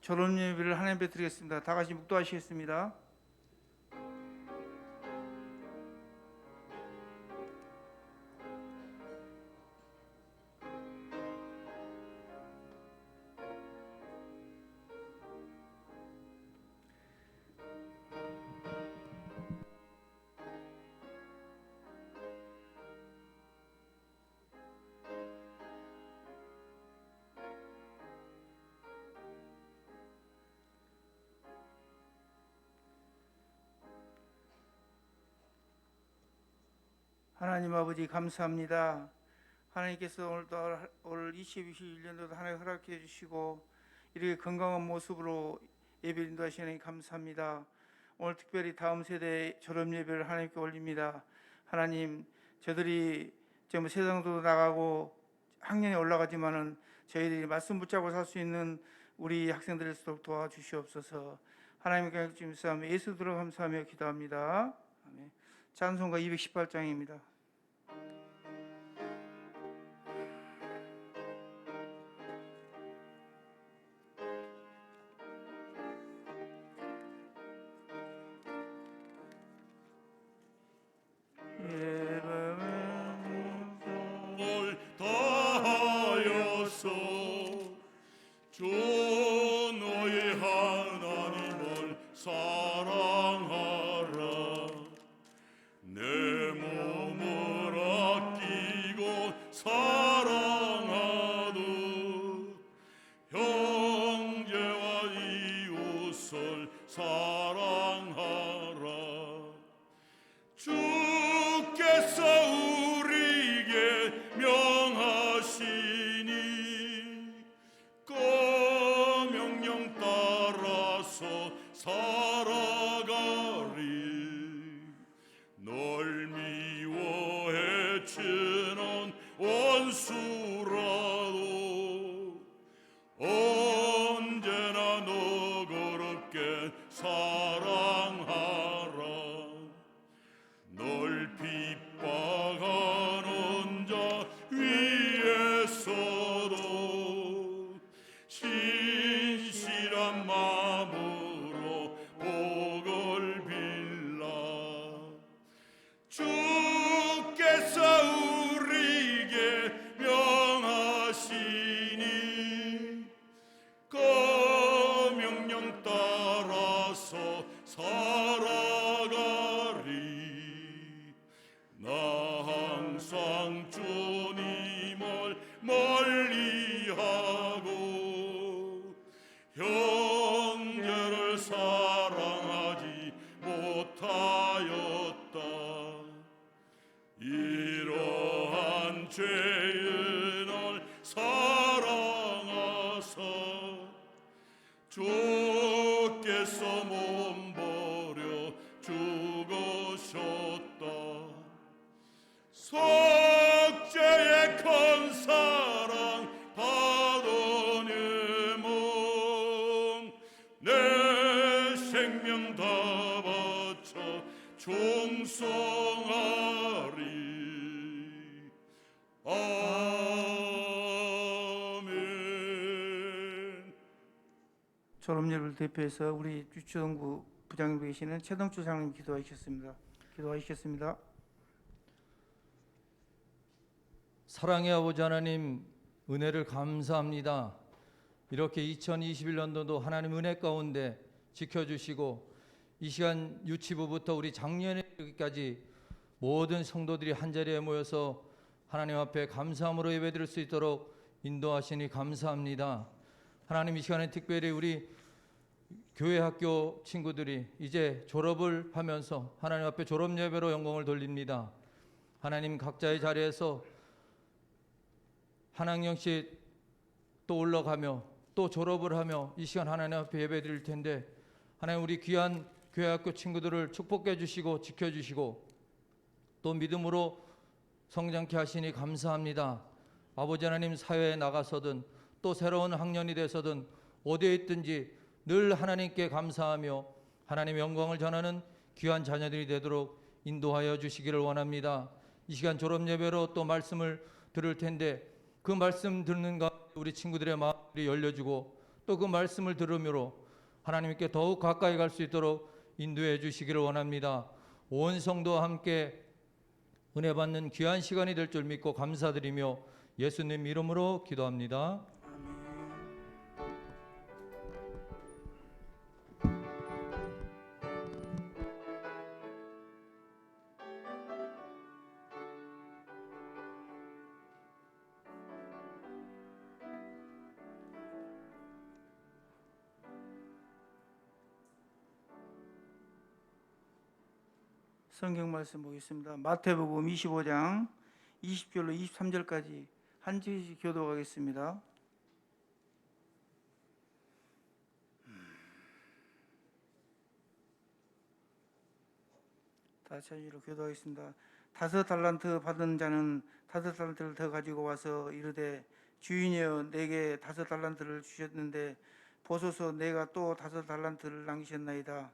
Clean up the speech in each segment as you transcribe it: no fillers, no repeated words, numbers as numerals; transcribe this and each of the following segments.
졸업 예배를 하나님 앞에 드리겠습니다. 다 같이 묵도하시겠습니다. 하나님 아버지 감사합니다. 하나님께서 오늘도 올 2021년도도 하나님 허락해 주시고 이렇게 건강한 모습으로 예배를 인도하시니 감사합니다. 오늘 특별히 다음 세대 졸업 예배를 하나님께 올립니다. 하나님, 저들이 지금 세상도 나가고 학년이 올라가지만은 저희들이 말씀 붙잡고 살 수 있는 우리 학생들을 수록 도와주시옵소서. 하나님께 주님 예수 들어 감사하며 기도합니다. 아멘. 찬송가 218장입니다. 뭘 다하여서 주 너의 하나님을 사랑하라. 내 몸을 아끼고 사랑하듯 형제와 이웃을 사랑하라. 주께서 우리에게 명하시니 그 명령 따라서 살아가리. 널 미워 해치는 원수라도 언제나 너 그렇게 사랑하라. 널 핍박하는 자 위에서도 신실한 마음으로 복을 빌라. 주께서 우리에게 명하시니 그 명령 따라서 살아가리. 나 항상 주님을 멀리하고 형제를 사랑하지 못하였다. 이러한 죄인을 사랑하사 주께서 몸버려 죽으셨다. 속죄의 큰 사랑 받으님은 내 생명 다 바쳐 충성하리. 아멘. 졸업 예배를 대표해서 우리 유치원구 부장님 계시는 최동주 장님 기도하시겠습니다. 사랑의 아버지 하나님, 은혜를 감사합니다. 이렇게 2021년도도 하나님 은혜 가운데 지켜주시고 이 시간 유치부부터 우리 작년에까지 모든 성도들이 한자리에 모여서 하나님 앞에 감사함으로 예배드릴 수 있도록 인도하시니 감사합니다. 하나님, 이 시간에 특별히 우리 교회 학교 친구들이 이제 졸업을 하면서 하나님 앞에 졸업 예배로 영광을 돌립니다. 하나님, 각자의 자리에서 한 학년씩 또 올라가며 또 졸업을 하며 이 시간 하나님 앞에 예배 드릴 텐데, 하나님, 우리 귀한 교회 학교 친구들을 축복해 주시고 지켜주시고 또 믿음으로 성장케 하시니 감사합니다. 아버지 하나님, 사회에 나가서든 또 새로운 학년이 돼서든 어디에 있든지 늘 하나님께 감사하며 하나님의 영광을 전하는 귀한 자녀들이 되도록 인도하여 주시기를 원합니다. 이 시간 졸업 예배로 또 말씀을 들을 텐데 그 말씀 듣는 가운데 우리 친구들의 마음이 열려주고 또 그 말씀을 들으므로 하나님께 더욱 가까이 갈 수 있도록 인도해 주시기를 원합니다. 온 성도와 함께 은혜 받는 귀한 시간이 될 줄 믿고 감사드리며 예수님 이름으로 기도합니다. 성경 말씀 보겠습니다. 마태복음 25장 20절로 23절까지 한 절씩 교독하겠습니다. 다시 한 절로 교독하겠습니다. 5달란트 받은 자는 5달란트를 더 가지고 와서 이르되 주인이여 내게 5달란트를 주셨는데 보소서 내가 또 5달란트를 남기셨나이다.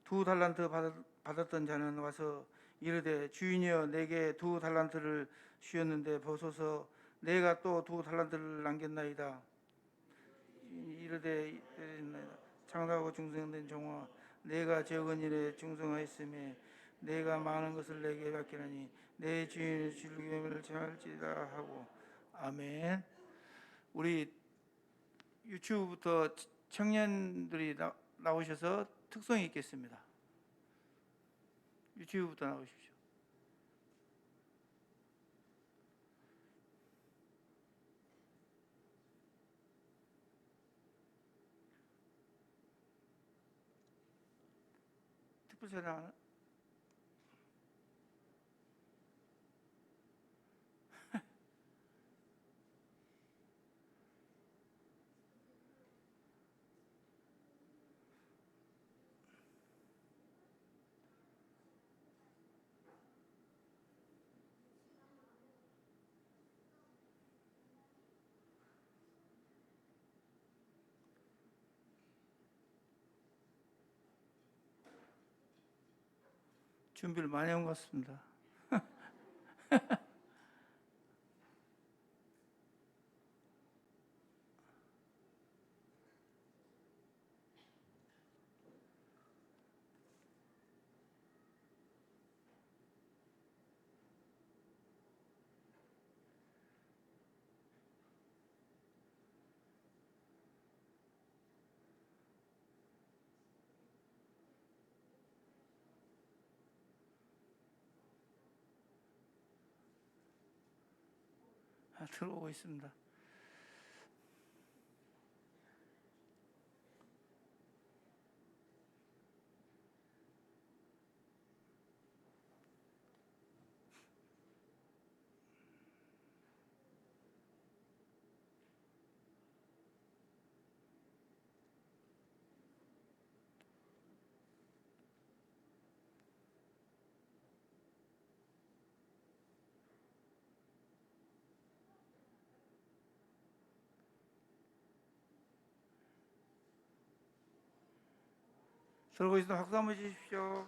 두 달란트 받았던 자는 와서 이르되 주인이여 내게 2달란트를 주셨는데 보소서 내가 또 2달란트를 남겼나이다. 이르되 장사하고 충성된 종아 내가 적은 일에 충성하였으며 내가 많은 것을 내게 맡기나니 내 주인의 즐거움을 잘지다 하고. 아멘. 우리 유튜브부터 청년들이 나오셔서 특성이 있겠습니다. 유튜브부터 나오십시오. 특별사랑 준비를 많이 한 것 같습니다. 들어오고 있습니다. 들어오고 있습니다. 박수 한번 주십시오.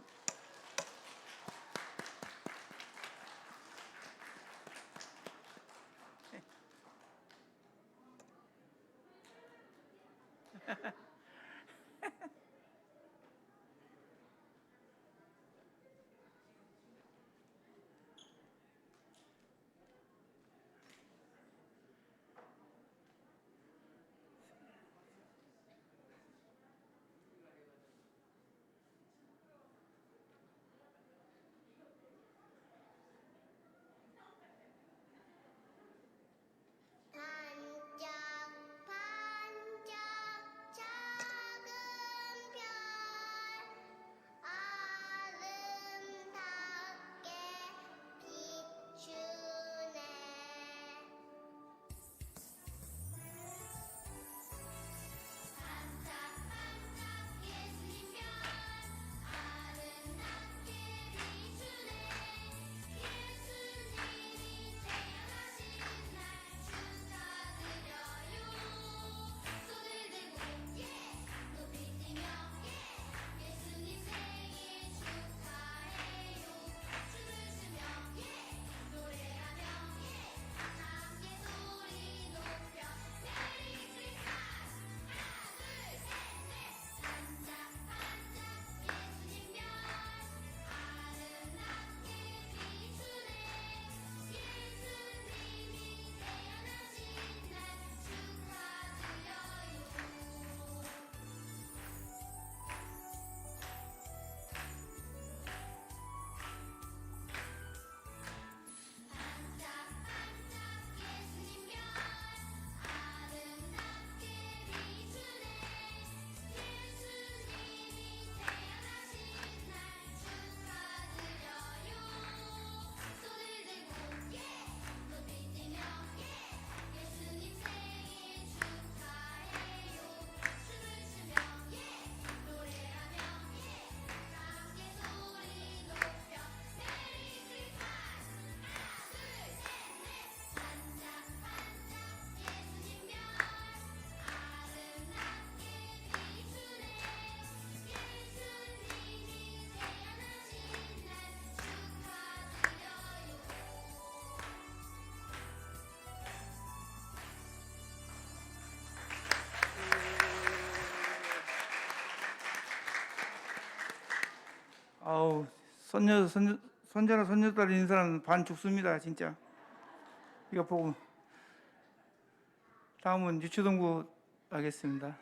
아우, 손자나 손녀딸 있는 사람은 반 죽습니다, 진짜. 이거 보고. 다음은 유초동부 하겠습니다.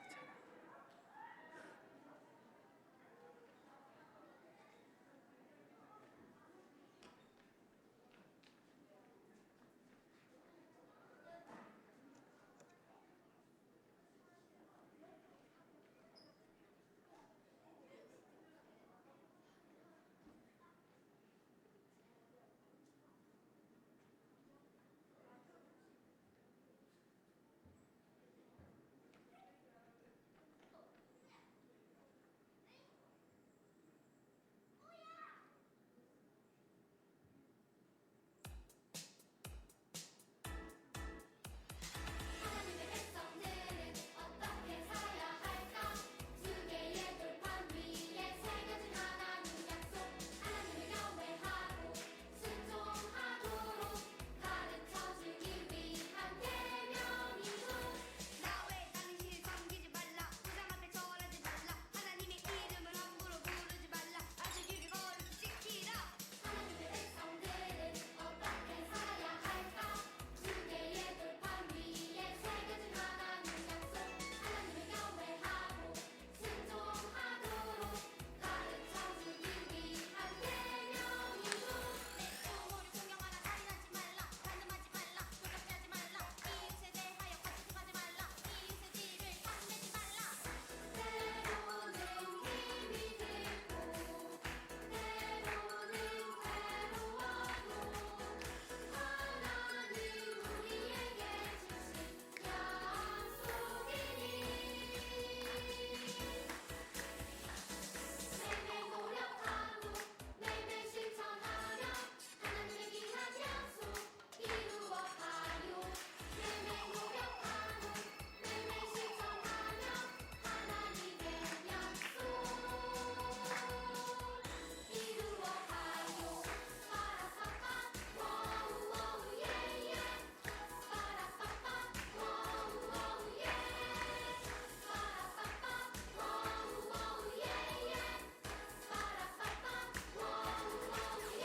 하나님의 백성들은 어떻게 살아야 할까? 두 개의 돌판 위에 새겨진 하나님 약속. 하나님을 경외하고 순종하도록 가르쳐주기 위한 계명이죠. 나의 당신을 섬기지 말라. 우상 앞에 절하지 말라. 하나님의 이름을 함부로 부르지 말라. 안식일을 거룩히 지키라. 하나님의 백성들은 어떻게 살아야 할까? 두 개의 돌판 위에 새겨진 하나님 약속. 하나님을 경외하고 순종하도록 가르쳐주기 위한 계명이죠. 내 부모를 존경하라. 살인하지 말라. 간음하지 말라. 도적질하지 말라. 이웃에 대하여 가증하지 말라. 이웃의 지위를 탐내지 말라. 때로는 힘이 들고 때로는 괴로워도 하나님 우리에게 주신 약속이니 매일 노력하고 매일 실천하며 하나님의 귀한 약속 이루어가요. 매일 노력하고 매일 실천하며 하나님의 약속 이루어가요. 빠라빠빠 워우 워우 예예. 빠라빠빠 워우 워우 예. 빠라빠빠 워우 워우 예예. 빠라빠빠 워우 워우 예.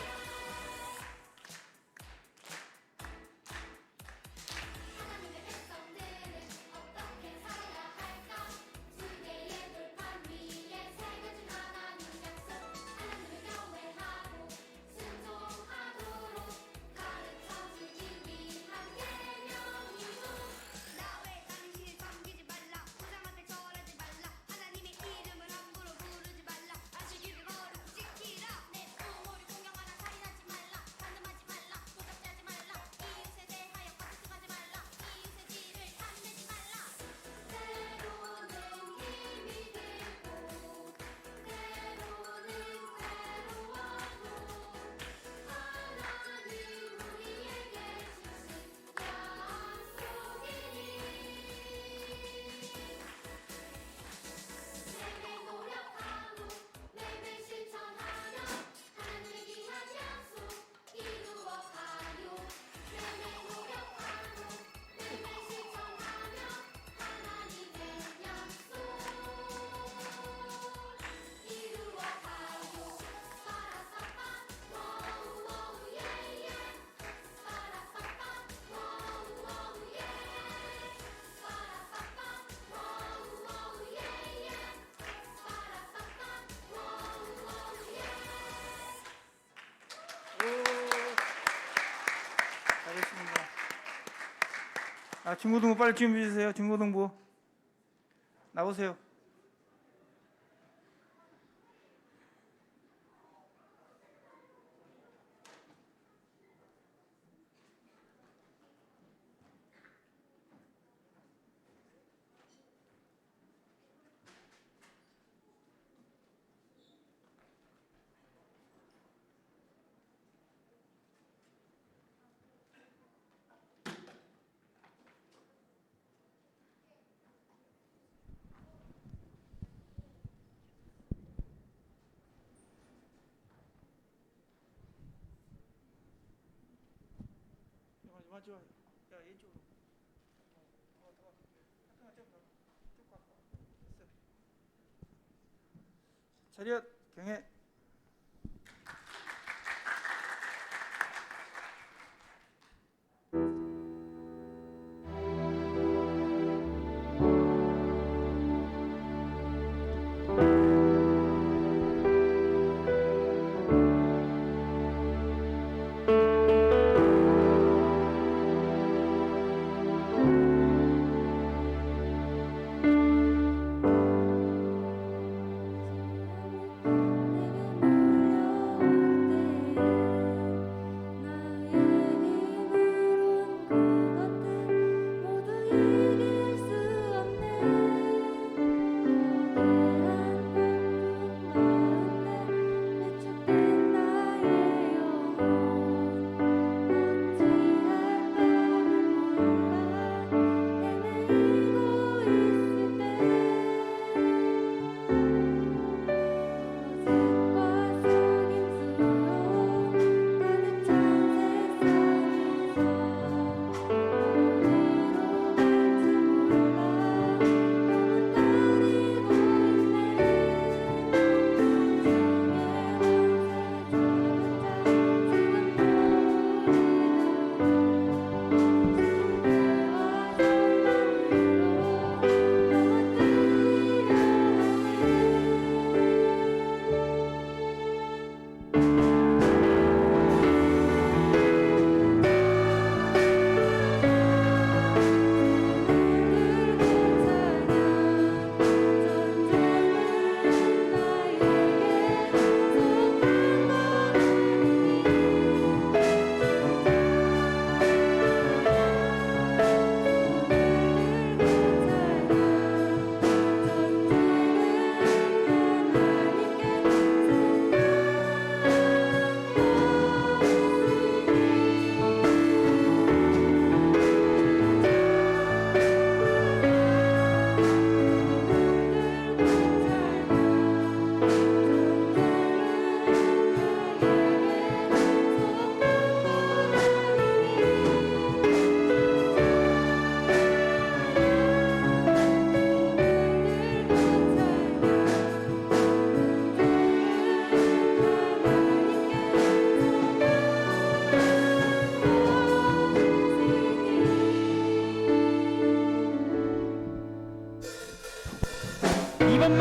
하나님의 백성들은 어떻게 살아야 할까? 두 개의 돌판 위에 새겨진 하나님 약속. 하나님을 경외하고 순종하도록 가르쳐주기 위한 계명이죠. 나의 당신을 섬기지 말라. 우상 앞에 절하지 말라. 하나님의 이름을 함부로 부르지 말라. 안식일을 거룩히 지키라. 내 부모를 존경하라. 살인하지 말라. 간음하지 말라. 도적질하지 말라. 이웃에 대하여 가증하지 말라. 이웃의 지위를 탐내지 말라. 때로는 힘이 들고 때로는 괴로워도 하나님 우리에게 주신 약속이니 매일 노력하고 매일 실천하며 하나님의 귀한 약속 이루어가요. 매일 노력하고 매일 실천하며 하나님의 약속 이루어가요. 빠라빠빠 워우 워우 예예. 빠라빠빠 워우 워우 예. 빠라빠빠 워우 워우 예예. 빠라빠빠 워우 워우 예. 잘했습니다. 중고등부 빨리 준비해 주세요. 중고등부 나오세요. 맞죠? 야, 이쪽으로. 차렷 경례.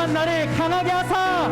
위대한 나를 강하게 하사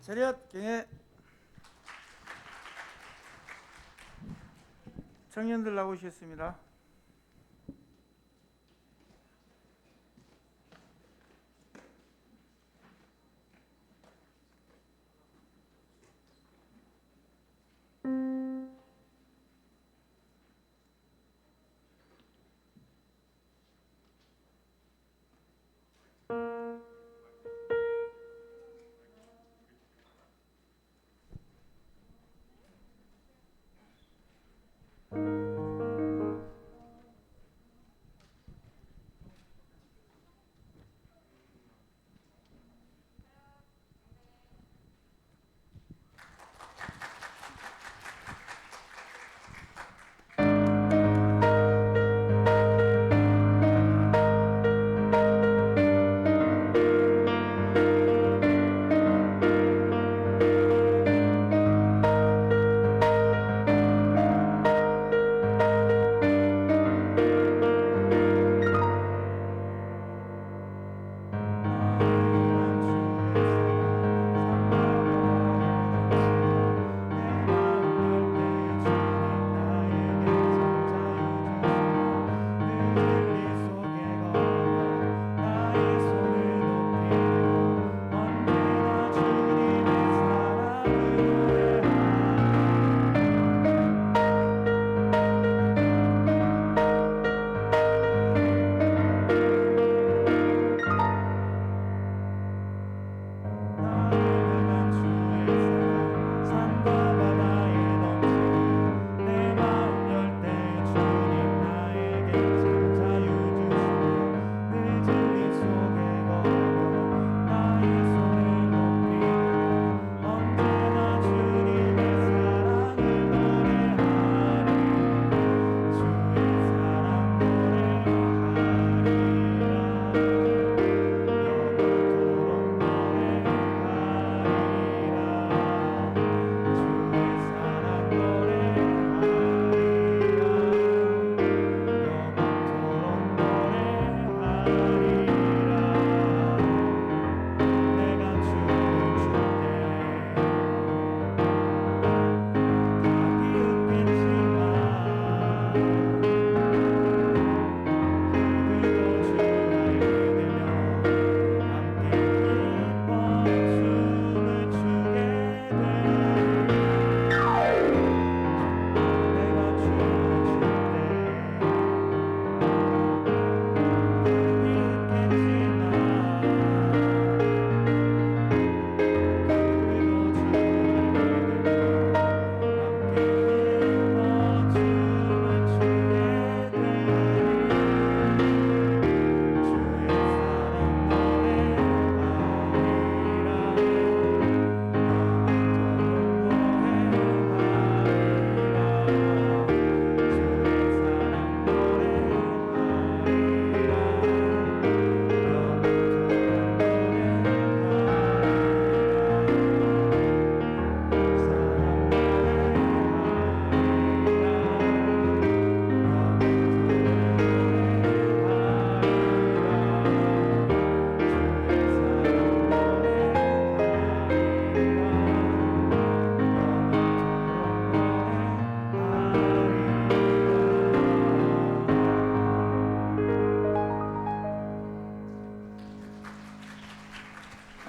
차렷 경례. 청년들 나오셨습니다.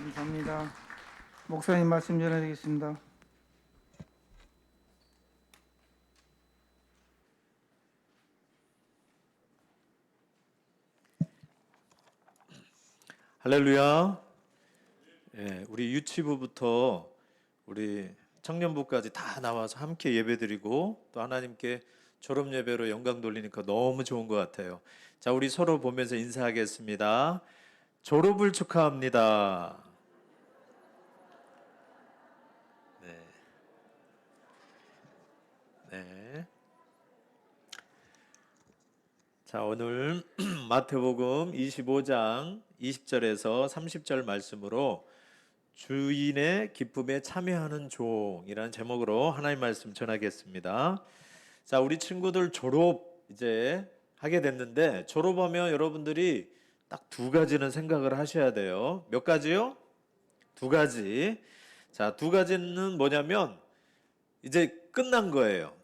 감사합니다. 목사님 말씀 전해드리겠습니다. 할렐루야. 예, 우리 유치부부터 우리 청년부까지 다 나와서 함께 예배드리고 또 하나님께 졸업 예배로 영광 돌리니까 너무 좋은 것 같아요. 자, 우리 서로 보면서 인사하겠습니다. 졸업을 축하합니다. 네. 네. 자, 오늘 마태복음 25장 20절에서 30절 말씀으로 주인의 기쁨에 참여하는 종이라는 제목으로 하나님 말씀 전하겠습니다. 자, 우리 친구들 졸업 이제 하게 됐는데 졸업하면 여러분들이 딱 두 가지는 생각을 하셔야 돼요. 몇 가지요? 두 가지. 자, 두 가지는 뭐냐면 이제 끝난 거예요.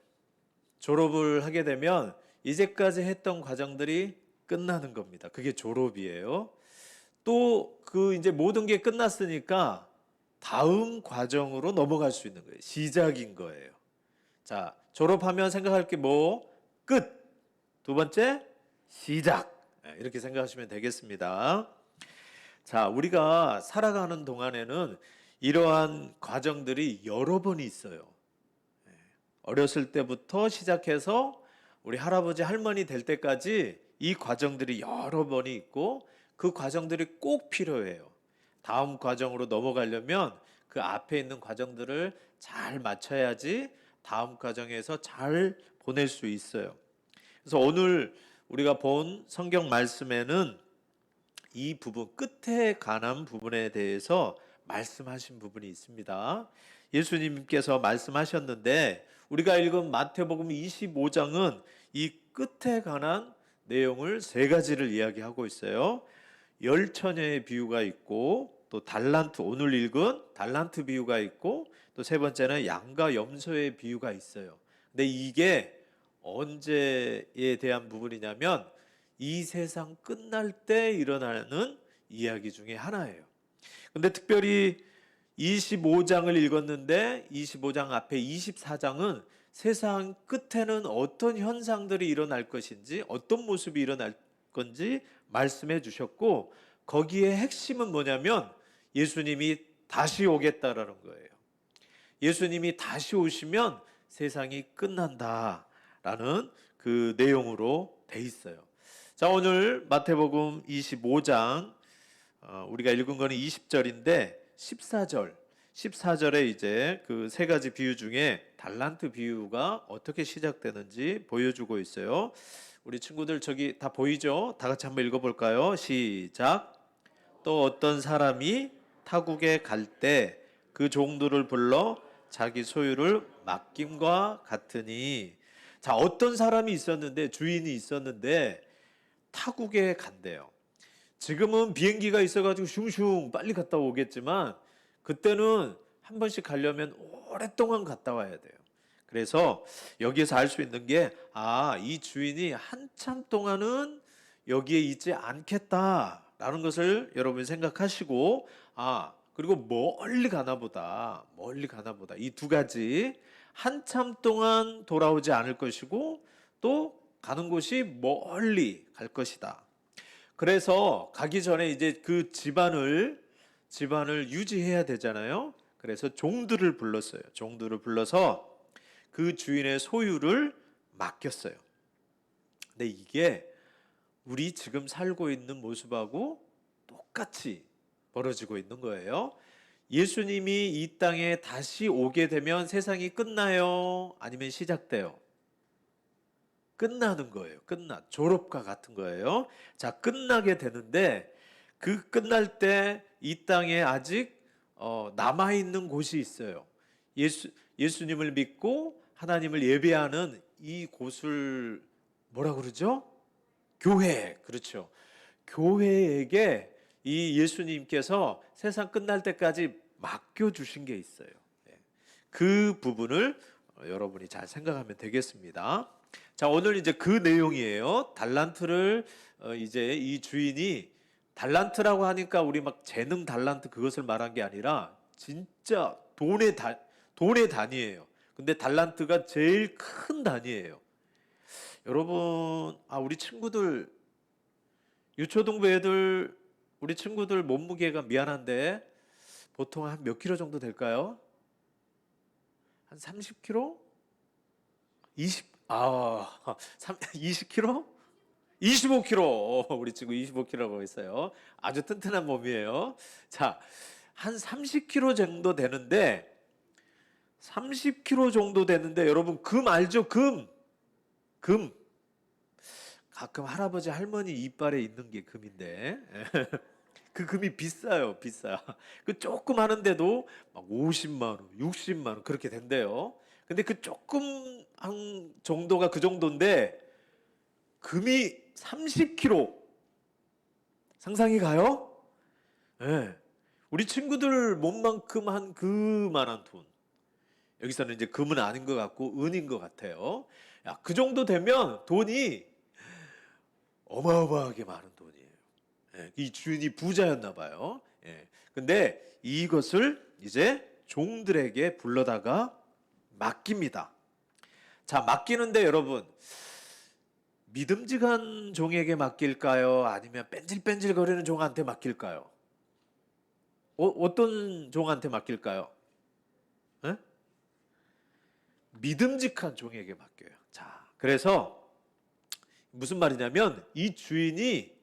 졸업을 하게 되면 이제까지 했던 과정들이 끝나는 겁니다. 그게 졸업이에요. 또 그 이제 모든 게 끝났으니까 다음 과정으로 넘어갈 수 있는 거예요. 시작인 거예요. 자, 졸업하면 생각할 게 뭐? 끝. 두 번째, 시작. 이렇게 생각하시면 되겠습니다. 자, 우리가 살아가는 동안에는 이러한 과정들이 여러 번이 있어요. 어렸을 때부터 시작해서 우리 할아버지 할머니 될 때까지 이 과정들이 여러 번이 있고 그 과정들이 꼭 필요해요. 다음 과정으로 넘어가려면 그 앞에 있는 과정들을 잘 맞춰야지 다음 과정에서 잘 보낼 수 있어요. 그래서 오늘 우리가 본 성경 말씀에는 이 부분 끝에 관한 부분에 대해서 말씀하신 부분이 있습니다. 예수님께서 말씀하셨는데 우리가 읽은 마태복음 25장은 이 끝에 관한 내용을 세 가지를 이야기하고 있어요. 열처녀의 비유가 있고 또 달란트, 오늘 읽은 달란트 비유가 있고 또 세 번째는 양과 염소의 비유가 있어요. 근데 이게 언제에 대한 부분이냐면 이 세상 끝날 때 일어나는 이야기 중에 하나예요. 근데 특별히 25장을 읽었는데 25장 앞에 24장은 세상 끝에는 어떤 현상들이 일어날 것인지 어떤 모습이 일어날 건지 말씀해 주셨고 거기에 핵심은 뭐냐면 예수님이 다시 오겠다라는 거예요. 예수님이 다시 오시면 세상이 끝난다라는 그 내용으로 돼 있어요. 자, 오늘 마태복음 25장 우리가 읽은 거는 20절인데 14절에 이제 그 세 가지 비유 중에 달란트 비유가 어떻게 시작되는지 보여주고 있어요. 우리 친구들 저기 다 보이죠? 다 같이 한번 읽어볼까요? 시작. 또 어떤 사람이 타국에 갈 때 그 종들을 불러 자기 소유를 맡김과 같으니. 자, 어떤 사람이 있었는데 주인이 있었는데 타국에 간대요. 지금은 비행기가 있어가지고 슝슝 빨리 갔다 오겠지만 그때는 한 번씩 가려면 오랫동안 갔다 와야 돼요. 그래서 여기에서 알 수 있는 게 이 주인이 한참 동안은 여기에 있지 않겠다라는 것을 여러분이 생각하시고 그리고 멀리 가나 보다 이 두 가지 한참 동안 돌아오지 않을 것이고 또 가는 곳이 멀리 갈 것이다. 그래서 가기 전에 이제 그 집안을 유지해야 되잖아요. 그래서 종들을 불렀어요. 종들을 불러서 그 주인의 소유를 맡겼어요. 근데 이게 우리 지금 살고 있는 모습하고 똑같이 벌어지고 있는 거예요. 예수님이 이 땅에 다시 오게 되면 세상이 끝나요? 아니면 시작돼요? 끝나는 거예요. 졸업과 같은 거예요. 자, 끝나게 되는데 그 끝날 때 이 땅에 아직 남아있는 곳이 있어요. 예수님을 믿고 하나님을 예배하는 이 곳을 뭐라 그러죠? 교회. 그렇죠. 교회에게 이 예수님께서 세상 끝날 때까지 맡겨주신 게 있어요. 그 부분을 여러분이 잘 생각하면 되겠습니다. 자, 오늘 이제 그 내용이에요. 달란트를 이제 이 주인이 달란트라고 하니까 우리 막 재능 달란트 그것을 말한 게 아니라 진짜 돈의 단위예요. 근데 달란트가 제일 큰 단위예요. 여러분, 우리 친구들, 유초등부 애들, 우리 친구들 몸무게가 미안한데 보통 한 몇 킬로 정도 될까요? 한 30킬로? 20킬로? 25킬로. 우리 친구 25킬로라고 했어요. 아주 튼튼한 몸이에요. 자, 한 30킬로 정도 되는데 30킬로 정도 되는데 여러분 금 알죠? 금. 가끔 할아버지 할머니 이빨에 있는 게 금인데 그 금이 비싸요, 비싸. 그 조금 하는데도 막 50만 원, 60만 원 그렇게 된대요. 근데 그 조금 한 정도가 그 정도인데 금이 30kg 상상이 가요? 네. 우리 친구들 몸만큼 한 그만한 돈. 여기서는 이제 금은 아닌 것 같고 은인 것 같아요. 야, 그 정도 되면 돈이 어마어마하게 많은 돈이에요. 예, 이 주인이 부자였나 봐요. 예, 근데 이것을 이제 종들에게 불러다가 맡깁니다. 자, 맡기는데 여러분 믿음직한 종에게 맡길까요? 아니면 뺀질뺀질거리는 종한테 맡길까요? 어떤 종한테 맡길까요? 예? 믿음직한 종에게 맡겨요. 자, 그래서 무슨 말이냐면 이 주인이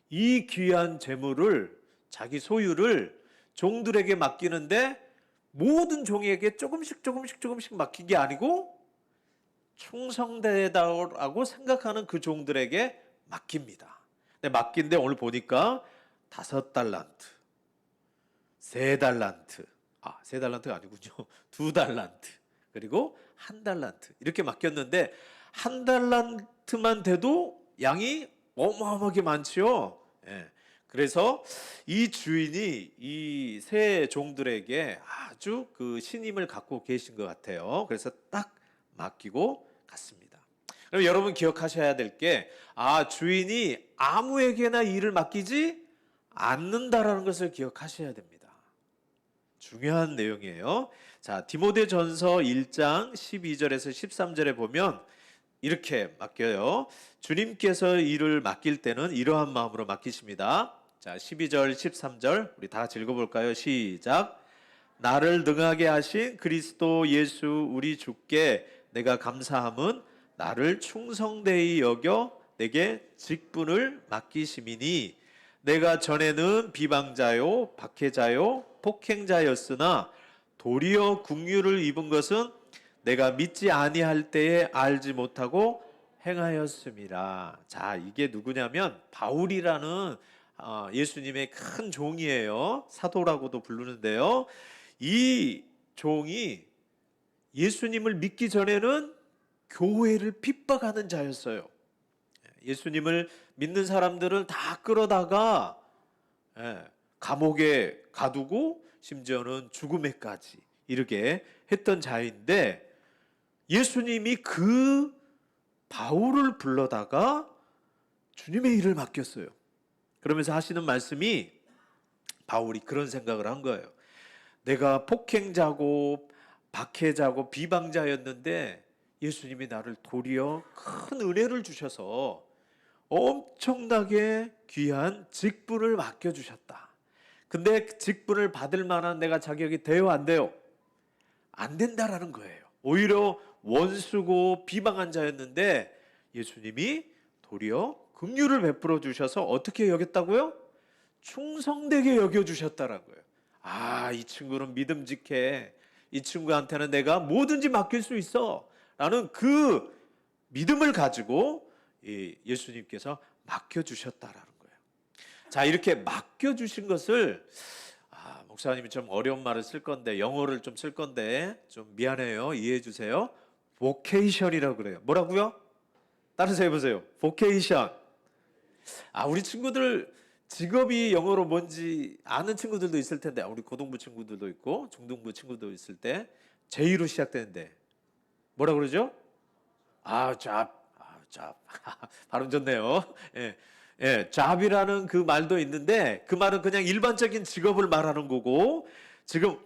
이 귀한 재물을 자기 소유를 종들에게 맡기는데 모든 종에게 조금씩 맡긴 게 아니고 충성되다고 생각하는 그 종들에게 맡깁니다. 근데 맡긴데 오늘 보니까 5달란트, 3달란트, 3달란트가 아니군요. 2달란트, 그리고 1달란트 이렇게 맡겼는데 1달란트만 돼도 양이 어마어마하게 많지요. 예. 그래서 이 주인이 이 세 종들에게 아주 그 신임을 갖고 계신 것 같아요. 그래서 딱 맡기고 갔습니다. 그럼 여러분 기억하셔야 될 게 주인이 아무에게나 일을 맡기지 않는다라는 것을 기억하셔야 됩니다. 중요한 내용이에요. 자, 디모데전서 1장 12절에서 13절에 보면 이렇게 맡겨요. 주님께서 일을 맡길 때는 이러한 마음으로 맡기십니다. 자, 12절, 13절 우리 다 같이 읽어볼까요? 시작. 나를 능하게 하신 그리스도 예수 우리 주께 내가 감사함은 나를 충성되이 여겨 내게 직분을 맡기심이니 내가 전에는 비방자요 박해자요 폭행자였으나 도리어 긍휼을 입은 것은 내가 믿지 아니할 때에 알지 못하고 행하였음이라. 자, 이게 누구냐면 바울이라는 예수님의 큰 종이에요. 사도라고도 부르는데요. 이 종이 예수님을 믿기 전에는 교회를 핍박하는 자였어요. 예수님을 믿는 사람들을 다 끌어다가 감옥에 가두고 심지어는 죽음에까지 이르게 했던 자인데 예수님이 그 바울을 불러다가 주님의 일을 맡겼어요. 그러면서 하시는 말씀이 바울이 그런 생각을 한 거예요. 내가 폭행자고 박해자고 비방자였는데 예수님이 나를 도리어 큰 은혜를 주셔서 엄청나게 귀한 직분을 맡겨주셨다. 근데 직분을 받을 만한 내가 자격이 돼요, 안 돼요? 안 된다라는 거예요. 오히려 원수고 비방한 자였는데 예수님이 도리어 긍휼을 베풀어 주셔서 어떻게 여겼다고요? 충성되게 여겨주셨다는 거예요. 이 친구는 믿음직해. 이 친구한테는 내가 뭐든지 맡길 수 있어. 라는 그 믿음을 가지고 예수님께서 맡겨주셨다라는 거예요. 자, 이렇게 맡겨주신 것을 목사님이 좀 어려운 말을 쓸 건데 영어를 좀 쓸 건데 좀 미안해요. 이해해 주세요. vocation이라고 그래요. 뭐라고요? 따라서 해보세요. vocation. 우리 친구들 직업이 영어로 뭔지 아는 친구들도 있을 텐데 우리 고등부 친구들도 있고 중등부 친구도 있을 때 J로 시작되는데 뭐라 그러죠? job. 발음 좋네요. 예. 예, job이라는 그 말도 있는데 그 말은 그냥 일반적인 직업을 말하는 거고, 지금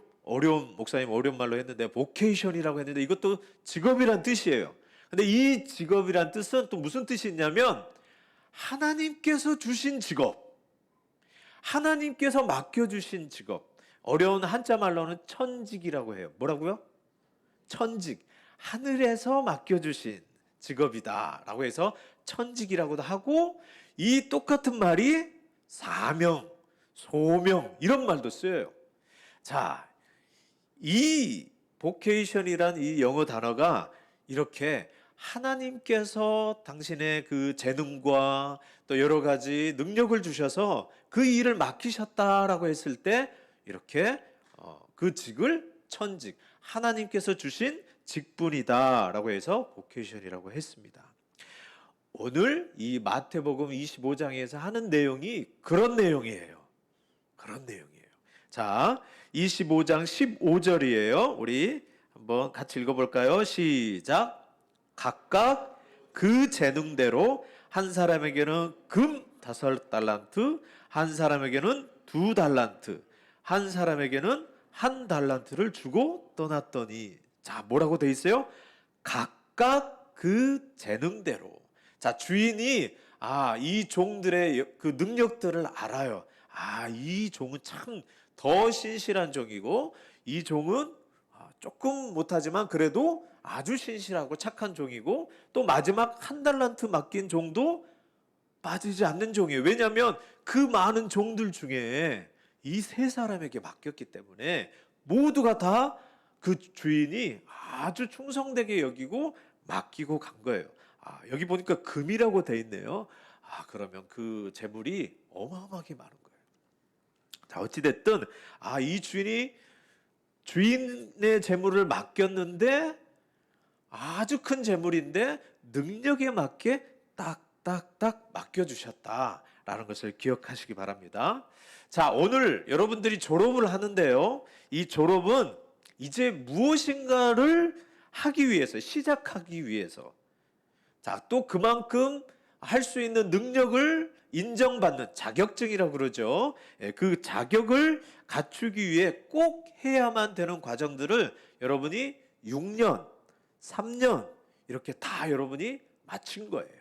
목사님 어려운 말로 했는데 vocation이라고 했는데 이것도 직업이란 뜻이에요. 근데 이 직업이란 뜻은 또 무슨 뜻이 있냐면 하나님께서 주신 직업, 하나님께서 맡겨주신 직업. 어려운 한자 말로는 천직이라고 해요. 뭐라고요? 천직. 하늘에서 맡겨주신 직업이다 라고 해서 천직이라고도 하고, 이 똑같은 말이 사명, 소명 이런 말도 쓰여요. 자, 이 vocation이란 이 영어 단어가 이렇게 하나님께서 당신의 그 재능과 또 여러 가지 능력을 주셔서 그 일을 맡기셨다라고 했을 때 이렇게 그 직을 천직, 하나님께서 주신 직분이다라고 해서 vocation이라고 했습니다. 오늘 이 마태복음 25장에서 하는 내용이 그런 내용이에요. 그런 내용이에요. 자, 25장 15절이에요. 우리 한번 같이 읽어볼까요? 시작. 각각 그 재능대로 한 사람에게는 금 5달란트, 한 사람에게는 2달란트, 한 사람에게는 1달란트를 주고 떠났더니, 자, 뭐라고 돼 있어요? 각각 그 재능대로. 자, 주인이 이 종들의 그 능력들을 알아요. 이 종은 참 더 신실한 종이고, 이 종은 조금 못하지만 그래도 아주 신실하고 착한 종이고, 또 마지막 1달란트 맡긴 종도 빠지지 않는 종이에요. 왜냐하면 그 많은 종들 중에 이 3사람에게 맡겼기 때문에 모두가 다 그 주인이 아주 충성되게 여기고 맡기고 간 거예요. 여기 보니까 금이라고 돼 있네요. 그러면 그 재물이 어마어마하게 많은 거예요. 자, 어찌됐든 이 주인이 주인의 재물을 맡겼는데 아주 큰 재물인데 능력에 맞게 딱딱딱 맡겨주셨다라는 것을 기억하시기 바랍니다. 자, 오늘 여러분들이 졸업을 하는데요, 이 졸업은 이제 무엇인가를 하기 위해서, 시작하기 위해서, 자, 또 그만큼 할 수 있는 능력을 인정받는 자격증이라고 그러죠. 그 자격을 갖추기 위해 꼭 해야만 되는 과정들을 여러분이 6년, 3년 이렇게 다 여러분이 마친 거예요.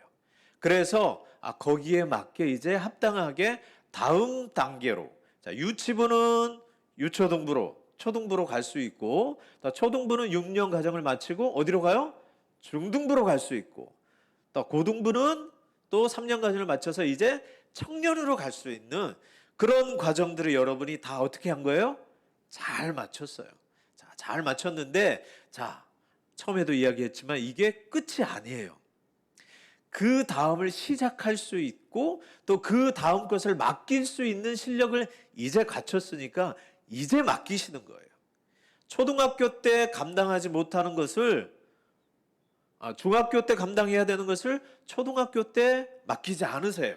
그래서 거기에 맞게 이제 합당하게 다음 단계로, 자, 유치부는 유초등부로, 초등부로 갈 수 있고, 또 초등부는 6년 과정을 마치고 어디로 가요? 중등부로 갈 수 있고, 또 고등부는 또 3년 과정을 마쳐서 이제 청년으로 갈 수 있는 그런 과정들을 여러분이 다 어떻게 한 거예요? 잘 마쳤어요. 자, 잘 마쳤는데, 자, 처음에도 이야기했지만 이게 끝이 아니에요. 그 다음을 시작할 수 있고 또 그 다음 것을 맡길 수 있는 실력을 이제 갖췄으니까 이제 맡기시는 거예요. 초등학교 때 감당하지 못하는 것을 중학교 때 감당해야 되는 것을 초등학교 때 맡기지 않으세요.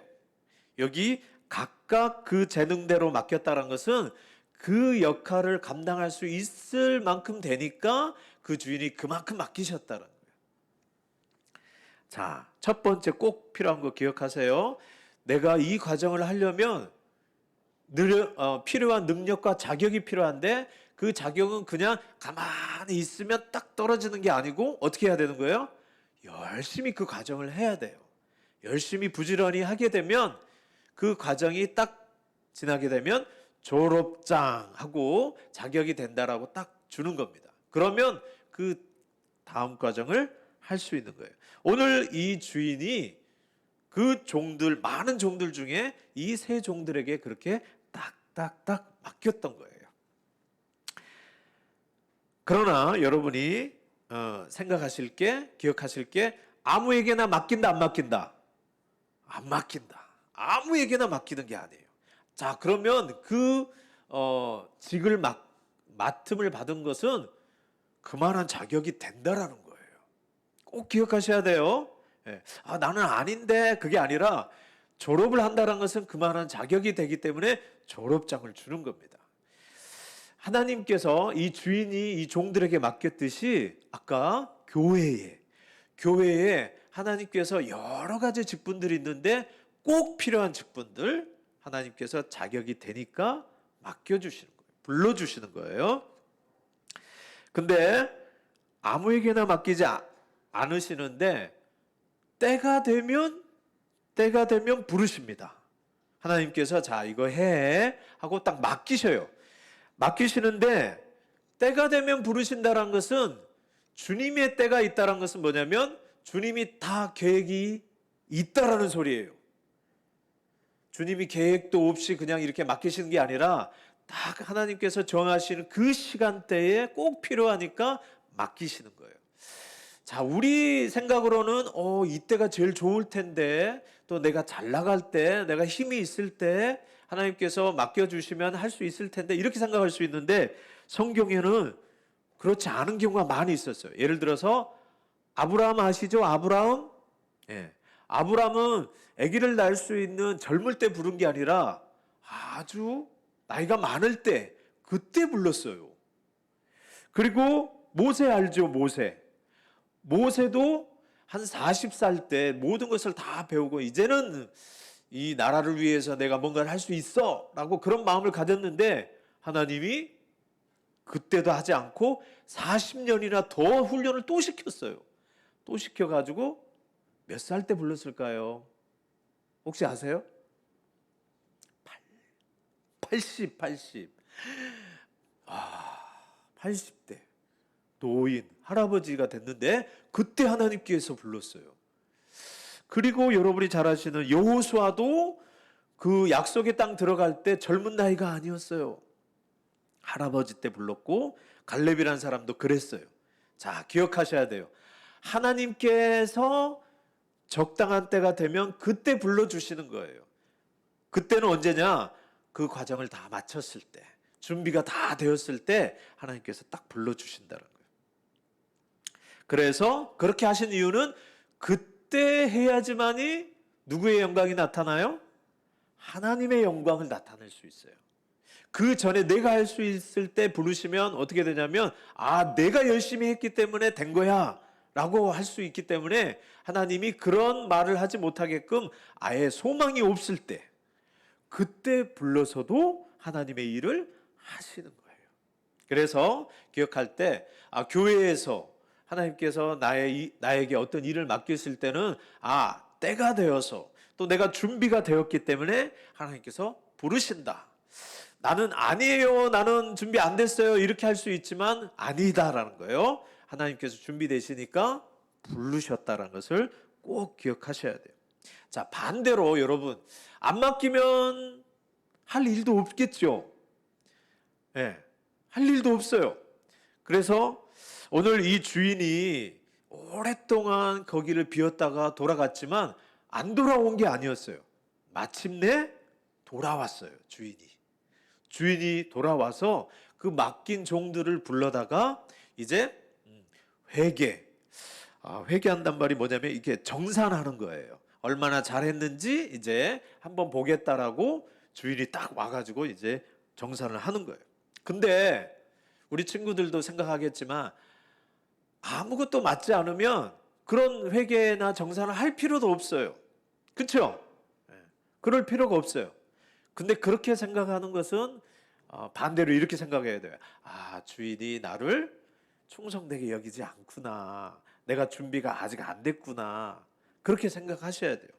여기 각각 그 재능대로 맡겼다는 것은 그 역할을 감당할 수 있을 만큼 되니까 그 주인이 그만큼 맡기셨다는 거예요. 자, 첫 번째 꼭 필요한 거 기억하세요. 내가 이 과정을 하려면 필요한 능력과 자격이 필요한데 그 자격은 그냥 가만히 있으면 딱 떨어지는 게 아니고 어떻게 해야 되는 거예요? 열심히 그 과정을 해야 돼요. 열심히 부지런히 하게 되면 그 과정이 딱 지나게 되면 졸업장하고 자격이 된다라고 딱 주는 겁니다. 그러면 그 다음 과정을 할 수 있는 거예요. 오늘 이 주인이 그 종들, 많은 종들 중에 이 3종들에게 그렇게 딱딱딱 맡겼던 거예요. 그러나 여러분이 생각하실 게, 기억하실 게, 아무에게나 맡긴다, 안 맡긴다? 안 맡긴다. 아무에게나 맡기는 게 아니에요. 자, 그러면 그 직을 맡음을 받은 것은 그만한 자격이 된다라는 거예요. 꼭 기억하셔야 돼요. 나는 아닌데, 그게 아니라 졸업을 한다는 것은 그만한 자격이 되기 때문에 졸업장을 주는 겁니다. 하나님께서 이 주인이 이 종들에게 맡겼듯이 아까 교회에 하나님께서 여러 가지 직분들이 있는데 꼭 필요한 직분들 하나님께서 자격이 되니까 맡겨주시는 거예요. 불러주시는 거예요. 근데 아무에게나 맡기지 않으시는데 때가 되면 부르십니다. 하나님께서 자 이거 해 하고 딱 맡기셔요. 맡기시는데 때가 되면 부르신다는 것은 주님의 때가 있다는 것은 뭐냐면 주님이 다 계획이 있다라는 소리예요. 주님이 계획도 없이 그냥 이렇게 맡기시는 게 아니라 딱 하나님께서 정하시는 그 시간대에 꼭 필요하니까 맡기시는 거예요. 자, 우리 생각으로는 이때가 제일 좋을 텐데 또 내가 잘 나갈 때, 내가 힘이 있을 때 하나님께서 맡겨주시면 할 수 있을 텐데 이렇게 생각할 수 있는데 성경에는 그렇지 않은 경우가 많이 있었어요. 예를 들어서 아브라함 아시죠? 아브라함? 예. 아브라함은 아기를 낳을 수 있는 젊을 때 부른 게 아니라 아주 나이가 많을 때 그때 불렀어요. 그리고 모세 알죠? 모세도 한 40살 때 모든 것을 다 배우고 이제는 이 나라를 위해서 내가 뭔가를 할 수 있어 라고 그런 마음을 가졌는데 하나님이 그때도 하지 않고 40년이나 더 훈련을 또 시켰어요. 또 시켜가지고 몇 살 때 불렀을까요? 혹시 아세요? 80. 80대 노인 할아버지가 됐는데 그때 하나님께서 불렀어요. 그리고 여러분이 잘 아시는 여호수아도 그 약속의 땅 들어갈 때 젊은 나이가 아니었어요. 할아버지 때 불렀고 갈렙이라는 사람도 그랬어요. 자, 기억하셔야 돼요. 하나님께서 적당한 때가 되면 그때 불러주시는 거예요. 그때는 언제냐? 그 과정을 다 마쳤을 때, 준비가 다 되었을 때 하나님께서 딱 불러주신다는 거예요. 그래서 그렇게 하신 이유는 그때 해야지만이 누구의 영광이 나타나요? 하나님의 영광을 나타낼 수 있어요. 그 전에 내가 할 수 있을 때 부르시면 어떻게 되냐면 내가 열심히 했기 때문에 된 거야 라고 할 수 있기 때문에 하나님이 그런 말을 하지 못하게끔 아예 소망이 없을 때 그때 불러서도 하나님의 일을 하시는 거예요. 그래서 기억할 때 교회에서 하나님께서 나에게 어떤 일을 맡겼을 때는 때가 되어서 또 내가 준비가 되었기 때문에 하나님께서 부르신다. 나는 아니에요. 나는 준비 안 됐어요. 이렇게 할 수 있지만 아니다라는 거예요. 하나님께서 준비되시니까 부르셨다라는 것을 꼭 기억하셔야 돼요. 자, 반대로 여러분 안 맡기면 할 일도 없겠죠. 네, 할 일도 없어요. 그래서 오늘 이 주인이 오랫동안 거기를 비웠다가 돌아갔지만 안 돌아온 게 아니었어요. 마침내 돌아왔어요. 주인이 돌아와서 그 맡긴 종들을 불러다가 이제 회개한단 말이 뭐냐면 이게 정산하는 거예요. 얼마나 잘했는지 이제 한번 보겠다라고 주인이 딱 와가지고 이제 정산을 하는 거예요. 근데 우리 친구들도 생각하겠지만 아무것도 맞지 않으면 그런 회개나 정산을 할 필요도 없어요. 그렇죠? 그럴 필요가 없어요. 근데 그렇게 생각하는 것은 반대로 이렇게 생각해야 돼요. 주인이 나를 충성되게 여기지 않구나. 내가 준비가 아직 안 됐구나. 그렇게 생각하셔야 돼요.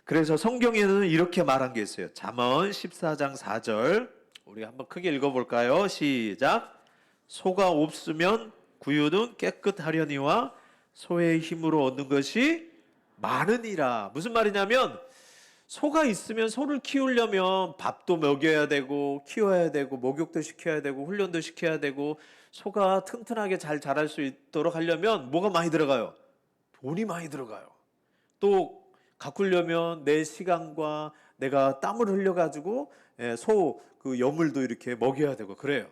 그래서 성경에는 이렇게 말한 게 있어요. 잠언 14장 4절 우리 한번 크게 읽어볼까요? 시작. 소가 없으면 구유는 깨끗하려니와 소의 힘으로 얻는 것이 많으니라. 무슨 말이냐면 소가 있으면 소를 키우려면 밥도 먹여야 되고 키워야 되고 목욕도 시켜야 되고 훈련도 시켜야 되고 소가 튼튼하게 잘 자랄 수 있도록 하려면 뭐가 많이 들어가요? 돈이 많이 들어가요. 또 가꾸려면 내 시간과 내가 땀을 흘려가지고 소 그 여물도 이렇게 먹여야 되고 그래요.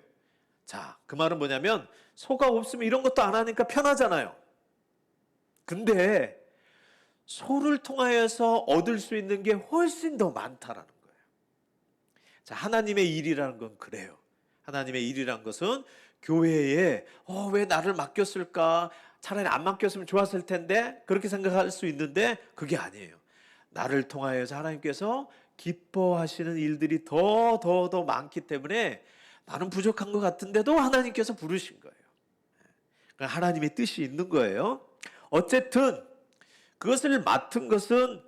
자, 그 말은 뭐냐면 소가 없으면 이런 것도 안 하니까 편하잖아요. 근데 소를 통하여서 얻을 수 있는 게 훨씬 더 많다라는 거예요. 자, 하나님의 일이라는 건 그래요. 하나님의 일이라는 것은 교회에 왜 나를 맡겼을까? 차라리 안 맡겼으면 좋았을 텐데 그렇게 생각할 수 있는데 그게 아니에요. 나를 통하여서 하나님께서 기뻐하시는 일들이 더 많기 때문에 나는 부족한 것 같은데도 하나님께서 부르신 거예요. 그러니까 하나님의 뜻이 있는 거예요. 어쨌든 그것을 맡은 것은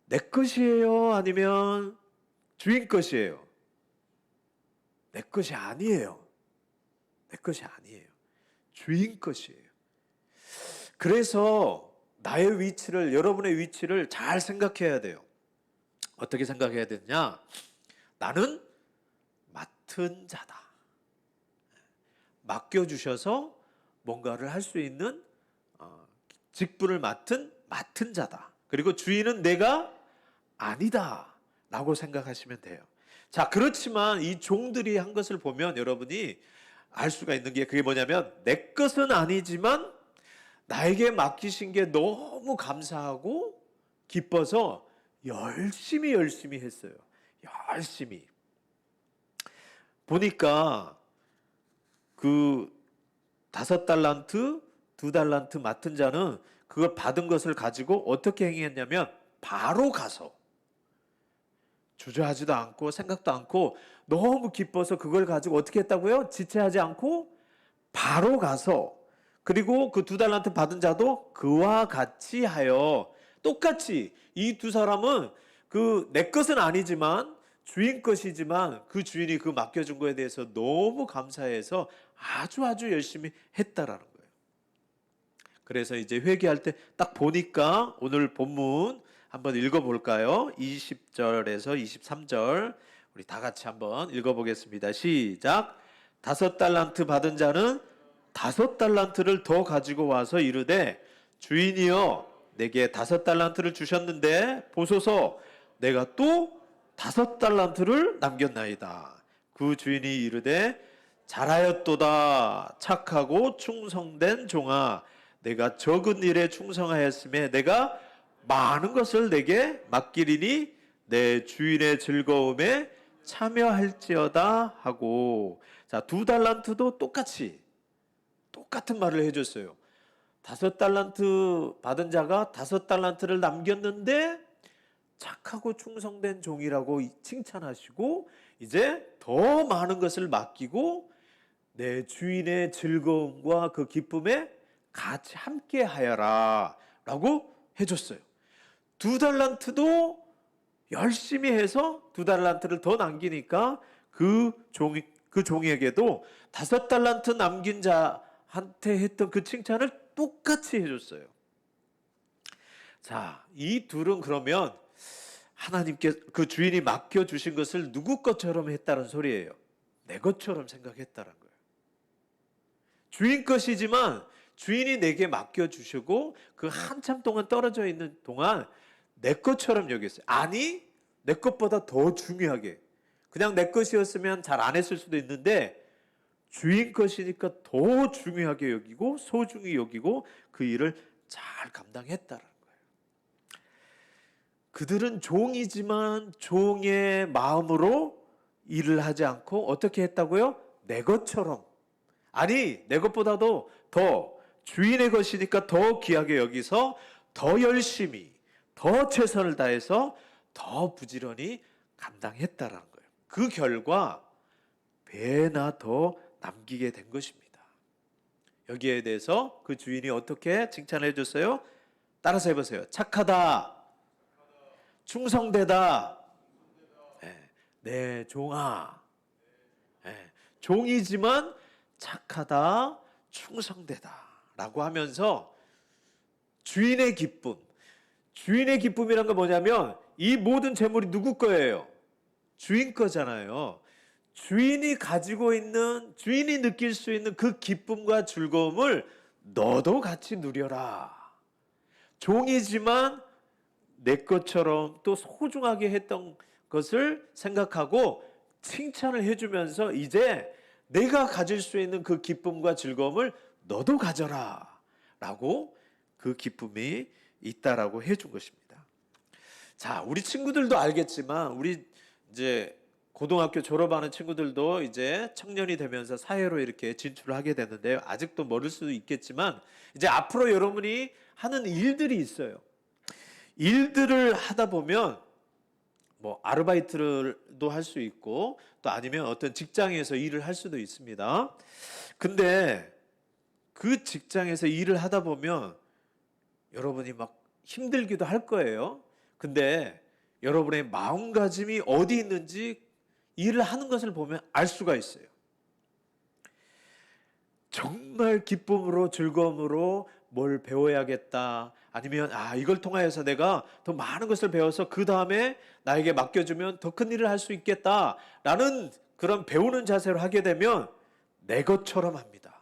내 것이에요? 아니면 주인 것이에요? 내 것이 아니에요. 내 것이 아니에요. 주인 것이에요. 그래서 나의 위치를, 여러분의 위치를 잘 생각해야 돼요. 어떻게 생각해야 되냐? 나는 맡은 자다. 맡겨주셔서 뭔가를 할 수 있는 직분을 맡은 자다. 그리고 주인은 내가 아니다 라고 생각하시면 돼요. 자, 그렇지만 이 종들이 한 것을 보면 여러분이 알 수가 있는 게 그게 뭐냐면 내 것은 아니지만 나에게 맡기신 게 너무 감사하고 기뻐서 열심히 했어요. 열심히. 보니까 그 5달란트, 2달란트 맡은 자는 그걸 받은 것을 가지고 어떻게 행했냐면 바로 가서 주저하지도 않고 생각도 않고 너무 기뻐서 그걸 가지고 어떻게 했다고요? 지체하지 않고 바로 가서, 그리고 그 2달란트 받은 자도 그와 같이 하여, 똑같이 이 두 사람은 그 내 것은 아니지만 주인 것이지만 그 주인이 그 맡겨준 거에 대해서 너무 감사해서 아주 열심히 했다라는 거예요. 그래서 이제 회개할 때 딱 보니까 오늘 본문 한번 읽어볼까요? 20절에서 23절 우리 다 같이 한번 읽어보겠습니다. 시작. 5달란트 받은 자는 5달란트를 더 가지고 와서 이르되 주인이여 내게 5달란트를 주셨는데 보소서 내가 또 5달란트를 남겼나이다. 그 주인이 이르되 잘하였도다 착하고 충성된 종아 내가 적은 일에 충성하였음에 내가 많은 것을 내게 맡기리니 내 주인의 즐거움에 참여할지어다 하고, 자, 2달란트도 똑같은 말을 해줬어요. 5달란트 받은 자가 5달란트를 남겼는데 착하고 충성된 종이라고 칭찬하시고 이제 더 많은 것을 맡기고 내 주인의 즐거움과 그 기쁨에 같이 함께 하여라 라고 해줬어요. 2달란트도 열심히 해서 2달란트를 더 남기니까 그 종에게도 5달란트 남긴 자한테 했던 그 칭찬을 똑같이 해줬어요. 자, 이 둘은 그러면 하나님께 그 주인이 맡겨주신 것을 누구 것처럼 했다는 소리예요? 내 것처럼 생각했다는 거예요. 주인 것이지만 주인이 내게 맡겨주시고 그 한참 동안 떨어져 있는 동안 내 것처럼 여겼어요. 아니, 내 것보다 더 중요하게. 그냥 내 것이었으면 잘 안 했을 수도 있는데 주인 것이니까 더 중요하게 여기고 소중히 여기고 그 일을 잘 감당했다는 거예요. 그들은 종이지만 종의 마음으로 일을 하지 않고 어떻게 했다고요? 내 것처럼. 아니, 내 것보다도 더 주인의 것이니까 더 귀하게 여기서 더 열심히, 더 최선을 다해서 더 부지런히 감당했다라는 거예요. 그 결과 배나 더 남기게 된 것입니다. 여기에 대해서 그 주인이 어떻게 칭찬해 줬어요? 따라서 해보세요. 착하다, 충성되다, 내 종아. 종이지만 착하다, 충성되다 라고 하면서 주인의 기쁨이란 건 뭐냐면 이 모든 재물이 누구 거예요? 주인 거잖아요. 주인이 가지고 있는, 주인이 느낄 수 있는 그 기쁨과 즐거움을 너도 같이 누려라. 종이지만 내 것처럼 또 소중하게 했던 것을 생각하고 칭찬을 해주면서 이제 내가 가질 수 있는 그 기쁨과 즐거움을 너도 가져라 라고 그 기쁨이 있다라고 해준 것입니다. 자, 우리 친구들도 알겠지만 우리 이제 고등학교 졸업하는 친구들도 이제 청년이 되면서 사회로 이렇게 진출을 하게 되는데요. 아직도 모를 수도 있겠지만 이제 앞으로 여러분이 하는 일들이 있어요. 일들을 하다 보면 뭐 아르바이트도 할 수 있고 또 아니면 어떤 직장에서 일을 할 수도 있습니다. 근데 그 직장에서 일을 하다 보면 여러분이 막 힘들기도 할 거예요. 근데 여러분의 마음가짐이 어디 있는지 일을 하는 것을 보면 알 수가 있어요. 정말 기쁨으로 즐거움으로 뭘 배워야겠다. 아니면 이걸 통하여서 내가 더 많은 것을 배워서 그 다음에 나에게 맡겨주면 더 큰 일을 할 수 있겠다라는 그런 배우는 자세로 하게 되면 내 것처럼 합니다.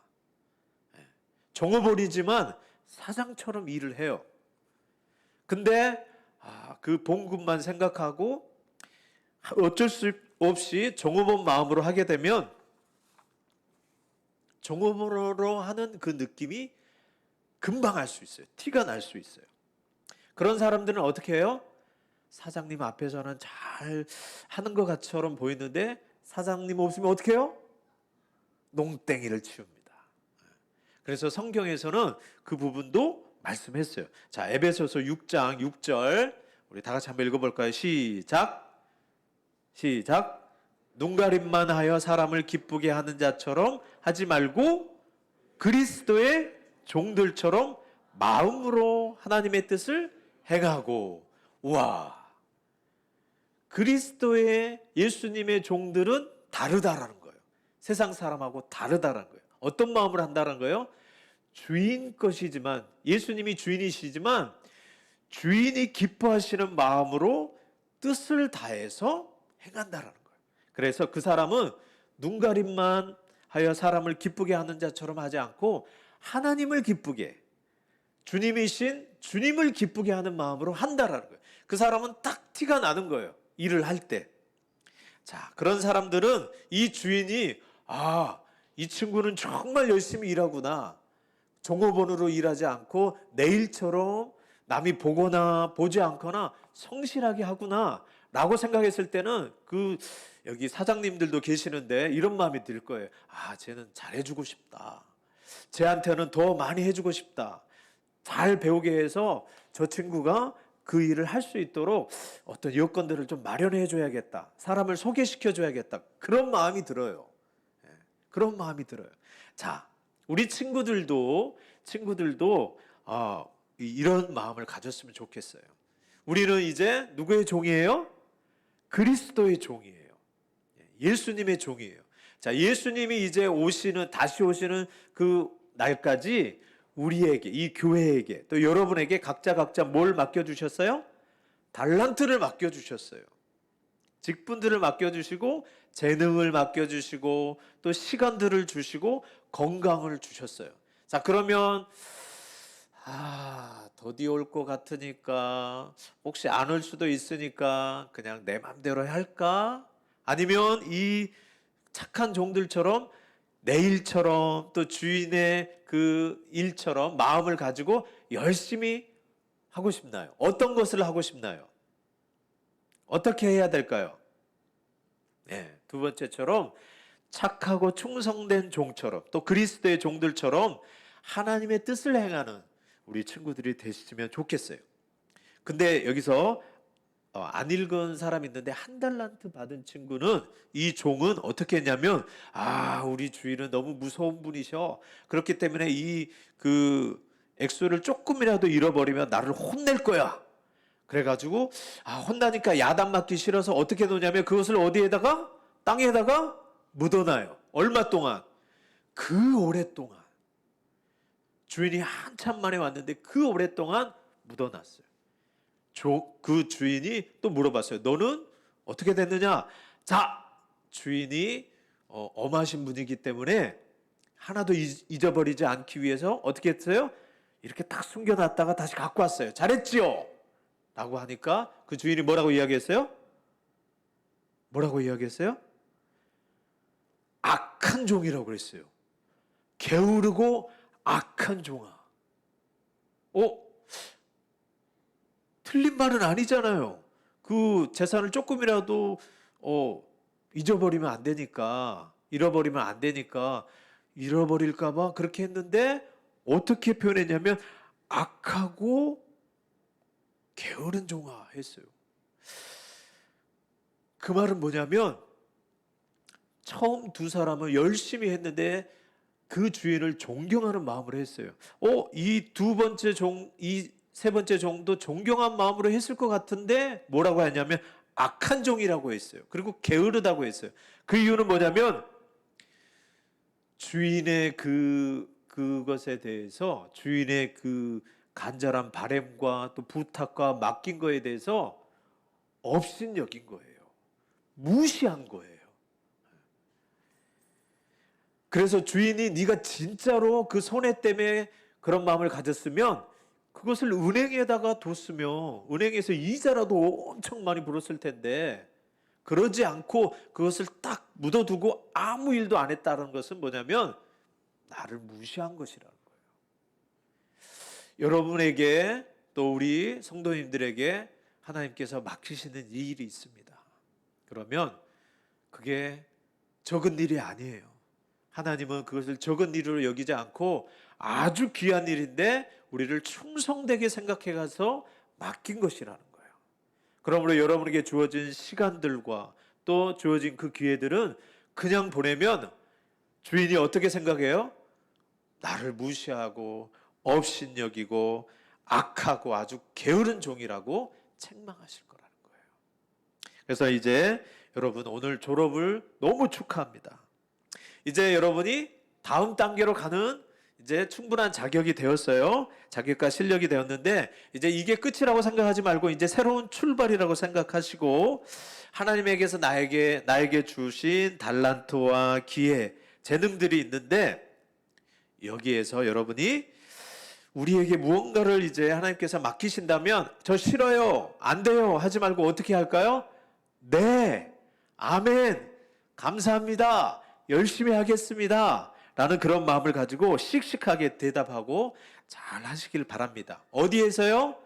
종업원이지만 사장처럼 일을 해요. 근데 그 봉급만 생각하고 어쩔 수 없이 종업원 마음으로 하게 되면 종업원으로 하는 그 느낌이 금방 알 수 있어요. 티가 날 수 있어요. 그런 사람들은 어떻게 해요? 사장님 앞에서는 잘 하는 것 같처럼 보이는데 사장님 없으면 어떻게 해요? 농땡이를 치웁니다. 그래서 성경에서는 그 부분도 말씀했어요. 자, 에베소서 6장 6절 우리 다 같이 한번 읽어볼까요? 시작. 눈가림만 하여 사람을 기쁘게 하는 자처럼 하지 말고 그리스도의 종들처럼 마음으로 하나님의 뜻을 행하고. 우와, 그리스도의 예수님의 종들은 다르다라는 거예요. 세상 사람하고 다르다라는 거예요. 어떤 마음으로 한다는 거예요? 주인 것이지만, 예수님이 주인이시지만 주인이 기뻐하시는 마음으로 뜻을 다해서 행한다라는 거예요. 그래서 그 사람은 눈가림만 하여 사람을 기쁘게 하는 자처럼 하지 않고 하나님을 기쁘게, 주님이신 주님을 기쁘게 하는 마음으로 한다라는 거예요. 그 사람은 딱 티가 나는 거예요. 일을 할 때. 자, 그런 사람들은 이 주인이 이 친구는 정말 열심히 일하구나. 종업원으로 일하지 않고 내 일처럼 남이 보거나 보지 않거나 성실하게 하구나 라고 생각했을 때는 여기 사장님들도 계시는데 이런 마음이 들 거예요. 쟤는 잘해주고 싶다. 쟤한테는 더 많이 해주고 싶다. 잘 배우게 해서 저 친구가 그 일을 할 수 있도록 어떤 여건들을 좀 마련해 줘야겠다. 사람을 소개시켜 줘야겠다. 그런 마음이 들어요. 그런 마음이 들어요. 자, 우리 친구들도 이런 마음을 가졌으면 좋겠어요. 우리는 이제 누구의 종이에요? 그리스도의 종이에요. 예수님의 종이에요. 자, 예수님이 이제 다시 오시는 그 날까지 우리에게, 이 교회에게, 또 여러분에게 각자 뭘 맡겨주셨어요? 달란트를 맡겨주셨어요. 직분들을 맡겨주시고, 재능을 맡겨주시고, 또 시간들을 주시고, 건강을 주셨어요. 자, 그러면 더디 올 것 같으니까, 혹시 안 올 수도 있으니까 그냥 내 맘대로 할까? 아니면 이 착한 종들처럼 내 일처럼 또 주인의 그 일처럼 마음을 가지고 열심히 하고 싶나요? 어떤 것을 하고 싶나요? 어떻게 해야 될까요? 두 번째처럼 착하고 충성된 종처럼 또 그리스도의 종들처럼 하나님의 뜻을 행하는 우리 친구들이 되시면 좋겠어요. 근데 여기서 안 읽은 사람이 있는데 한 달란트 받은 친구는, 이 종은 어떻게 했냐면 우리 주인은 너무 무서운 분이셔. 그렇기 때문에 그 액수를 조금이라도 잃어버리면 나를 혼낼 거야. 그래가지고 혼나니까 야단 맞기 싫어서 어떻게 놓냐면 그것을 어디에다가? 땅에다가 묻어놔요. 얼마 동안? 그 오랫동안. 주인이 한참 만에 왔는데 그 오랫동안 묻어놨어요. 그 주인이 또 물어봤어요. 너는 어떻게 됐느냐? 자, 주인이 엄하신 분이기 때문에 하나도 잊어버리지 않기 위해서 어떻게 했어요? 이렇게 딱 숨겨놨다가 다시 갖고 왔어요. 잘했지요? 라고 하니까 그 주인이 뭐라고 이야기했어요? 뭐라고 이야기했어요? 악한 종이라고 그랬어요. 게으르고 악한 종아. 틀린 말은 아니잖아요. 그 재산을 조금이라도 잊어버리면 안 되니까, 잃어버리면 안 되니까 잃어버릴까 봐 그렇게 했는데 어떻게 표현했냐면 악하고 게으른 종아 했어요. 그 말은 뭐냐면 처음 두 사람은 열심히 했는데 그 주인을 존경하는 마음으로 했어요. 이 두 번째 종, 이 세 번째 종도 존경한 마음으로 했을 것 같은데 뭐라고 하냐면 악한 종이라고 했어요. 그리고 게으르다고 했어요. 그 이유는 뭐냐면 주인의 그것에 대해서 주인의 그 간절한 바램과 또 부탁과 맡긴 거에 대해서 업신여긴 거예요. 무시한 거예요. 그래서 주인이 네가 진짜로 그 손해 때문에 그런 마음을 가졌으면 그것을 은행에다가 뒀으면 은행에서 이자라도 엄청 많이 불었을 텐데 그러지 않고 그것을 딱 묻어두고 아무 일도 안 했다는 것은 뭐냐면 나를 무시한 것이라는 거예요. 여러분에게 또 우리 성도님들에게 하나님께서 맡기시는 이 일이 있습니다. 그러면 그게 적은 일이 아니에요. 하나님은 그것을 적은 일으로 여기지 않고 아주 귀한 일인데 우리를 충성되게 생각해 가서 맡긴 것이라는 거예요. 그러므로 여러분에게 주어진 시간들과 또 주어진 그 기회들은 그냥 보내면 주인이 어떻게 생각해요? 나를 무시하고 업신여기고 악하고 아주 게으른 종이라고 책망하실 거라는 거예요. 그래서 이제 여러분 오늘 졸업을 너무 축하합니다. 이제 여러분이 다음 단계로 가는 이제 충분한 자격이 되었어요. 자격과 실력이 되었는데 이제 이게 끝이라고 생각하지 말고 이제 새로운 출발이라고 생각하시고 하나님에게서 나에게 주신 달란트와 기회, 재능들이 있는데 여기에서 여러분이 우리에게 무언가를 이제 하나님께서 맡기신다면 저 싫어요, 안 돼요 하지 말고 어떻게 할까요? 네, 아멘, 감사합니다, 열심히 하겠습니다 라는 그런 마음을 가지고 씩씩하게 대답하고 잘 하시길 바랍니다. 어디에서요?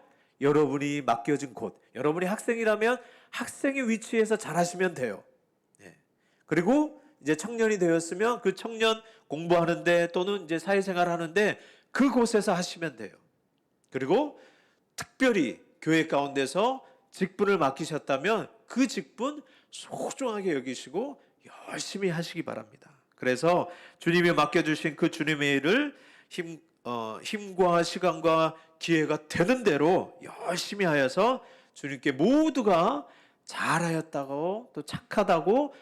여러분이 맡겨진 곳. 여러분이 학생이라면 학생의 위치에서 잘 하시면 돼요. 그리고 이제 청년이 되었으면 그 청년 공부하는데 또는 이제 사회생활 하는데 그곳에서 하시면 돼요. 그리고 특별히 교회 가운데서 직분을 맡기셨다면 그 직분 소중하게 여기시고 열심히 하시기 바랍니다. 그래서 주님이 맡겨주신 그 주님의 일을 힘과 시간과 기회가 되는 대로 열심히 하여서 주님께 모두가 잘하였다고 또 착하다고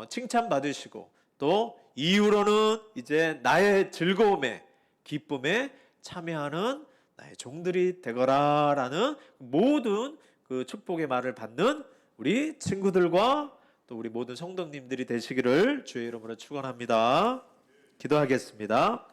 칭찬받으시고 또 이후로는 이제 나의 즐거움에 기쁨에 참여하는 나의 종들이 되거라라는 모든 그 축복의 말을 받는 우리 친구들과 또 우리 모든 성도님들이 되시기를 주의 이름으로 축원합니다. 기도하겠습니다.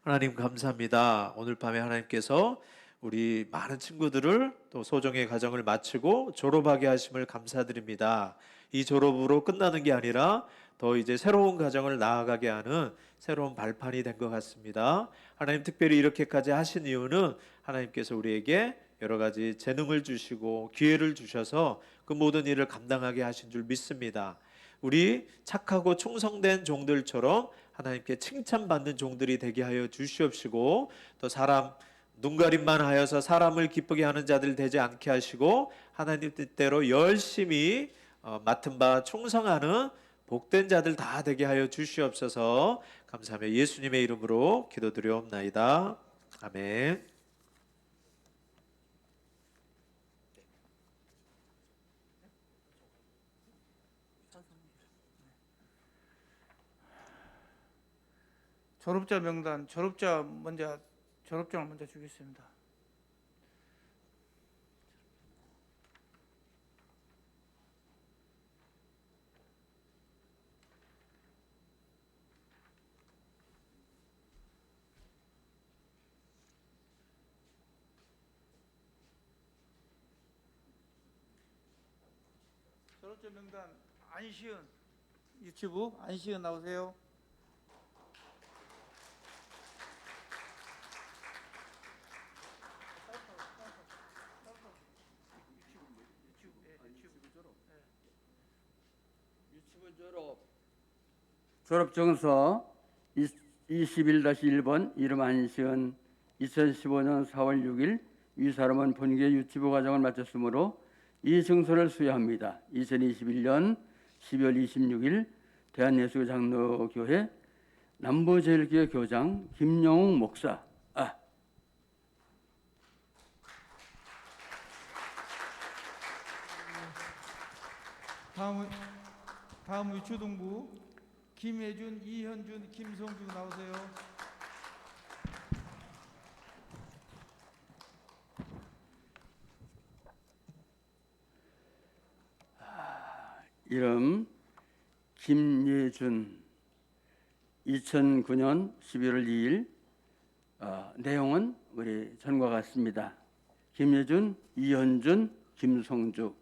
하나님 감사합니다. 오늘 밤에 하나님께서 우리 많은 친구들을 또 소정의 과정을 마치고 졸업하게 하심을 감사드립니다. 이 졸업으로 끝나는 게 아니라 더 이제 새로운 과정을 나아가게 하는 새로운 발판이 된 것 같습니다. 하나님 특별히 이렇게까지 하신 이유는 하나님께서 우리에게 여러 가지 재능을 주시고 기회를 주셔서 그 모든 일을 감당하게 하신 줄 믿습니다. 우리 착하고 충성된 종들처럼 하나님께 칭찬받는 종들이 되게 하여 주시옵시고 또 사람 눈가림만 하여서 사람을 기쁘게 하는 자들 되지 않게 하시고 하나님 뜻대로 열심히 맡은 바 충성하는 복된 자들 다 되게 하여 주시옵소서. 감사하며 예수님의 이름으로 기도드리옵나이다. 아멘. 졸업자 명단, 졸업장을 먼저 주겠습니다. 졸업자 명단 안시은 유튜브 안시은 나오세요. 유치부 졸업 졸업증서 21-1번 이름 안시은 2015년 4월 6일 위 사람은 본교의 유치부 과정을 마쳤으므로 이 증서를 수여합니다. 2021년 12월 26일 대한예수교 장로교회 남부제일교회 교장 김영웅 목사. 다음은 유초동부 김혜준, 이현준, 김성주 나오세요. 이름 김예준 2009년 11월 2일 내용은 우리 전과 같습니다. 김예준, 이현준, 김성주.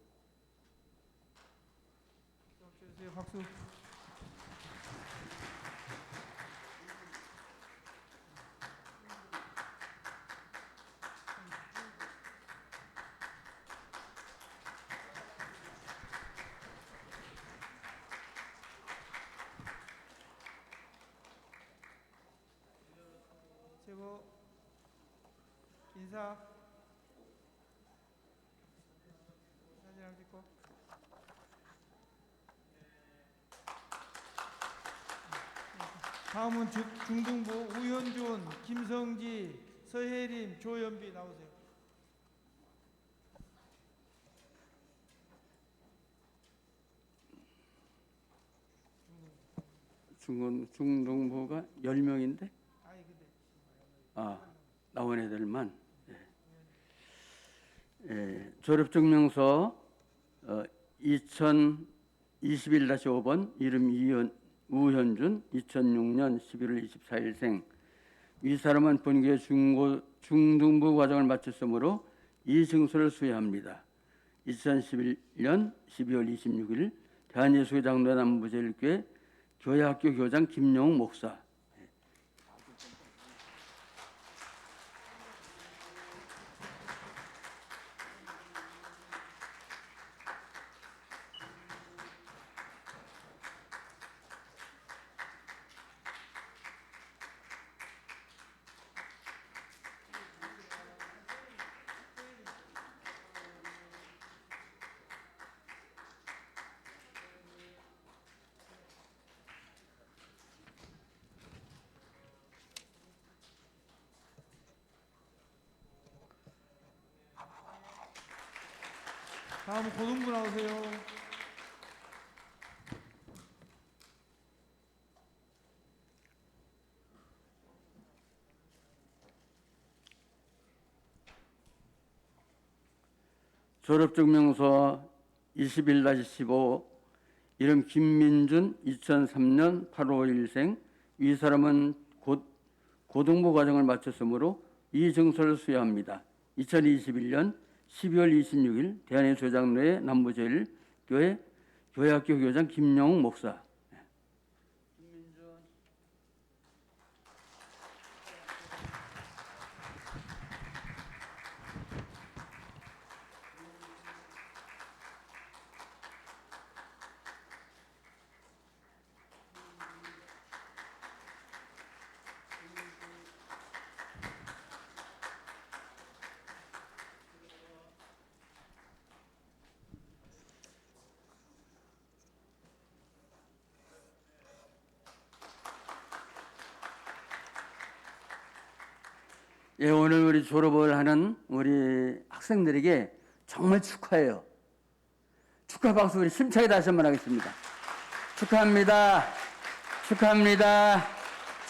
주세요. 박수. 최고 인사. 사진 한번 찍고. 다음은 중등부 우현준, 김성지, 서혜림, 조연비 나오세요. 중등부가 10명인데 아이 근데 나온 애들만. 졸업증명서 2021-5번 이름 우현준 2006년 11월 24일생. 이 사람은 본교의 중등부 과정을 마쳤으므로 이 증서를 수여합니다. 2011년 12월 26일 대한예수교 장로회 남부제일교회 교회학교 교장 김영웅 목사. 다음은 고등부 나오세요. 졸업증명서 21-15 이름 김민준 2003년 8월 5일생. 이 사람은 고등부 과정을 마쳤으므로 이 증서를 수여합니다. 2021년 12월 26일 대한예수교 장로회 남부제일교회 교회학교 교장 김영웅 목사. 예, 오늘 우리 졸업을 하는 우리 학생들에게 정말 축하해요. 축하 박수 우리 힘차게 다시 한번 하겠습니다. 축하합니다. 축하합니다.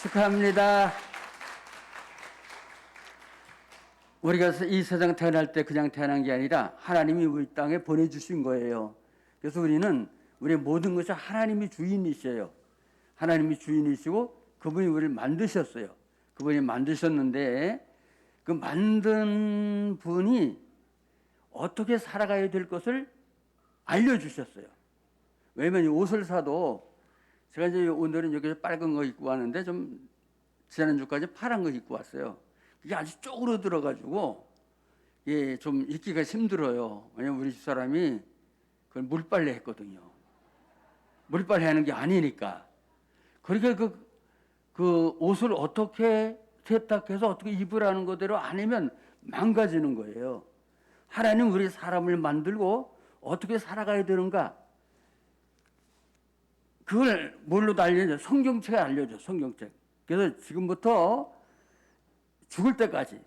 축하합니다. 우리가 이 세상 태어날 때 그냥 태어난 게 아니라 하나님이 우리 땅에 보내주신 거예요. 그래서 우리는 우리의 모든 것이 하나님이 주인이셔요. 하나님이 주인이시고 그분이 우리를 만드셨어요. 그분이 만드셨는데 그 만든 분이 어떻게 살아가야 될 것을 알려주셨어요. 왜냐면 이 옷을 사도 제가 이제 오늘은 여기서 빨간 거 입고 왔는데 좀 지난주까지 파란 거 입고 왔어요. 그게 아주 쪼그러들어가지고 예, 좀 입기가 힘들어요. 왜냐면 우리 집사람이 그걸 물빨래 했거든요. 물빨래 하는 게 아니니까. 그러니까 그 옷을 어떻게 세탁해서 어떻게 입으라는 거대로 아니면 망가지는 거예요. 하나님 우리 사람을 만들고 어떻게 살아가야 되는가? 그걸 뭘로도 알려줘? 성경책에 알려줘. 성경책. 그래서 지금부터 죽을 때까지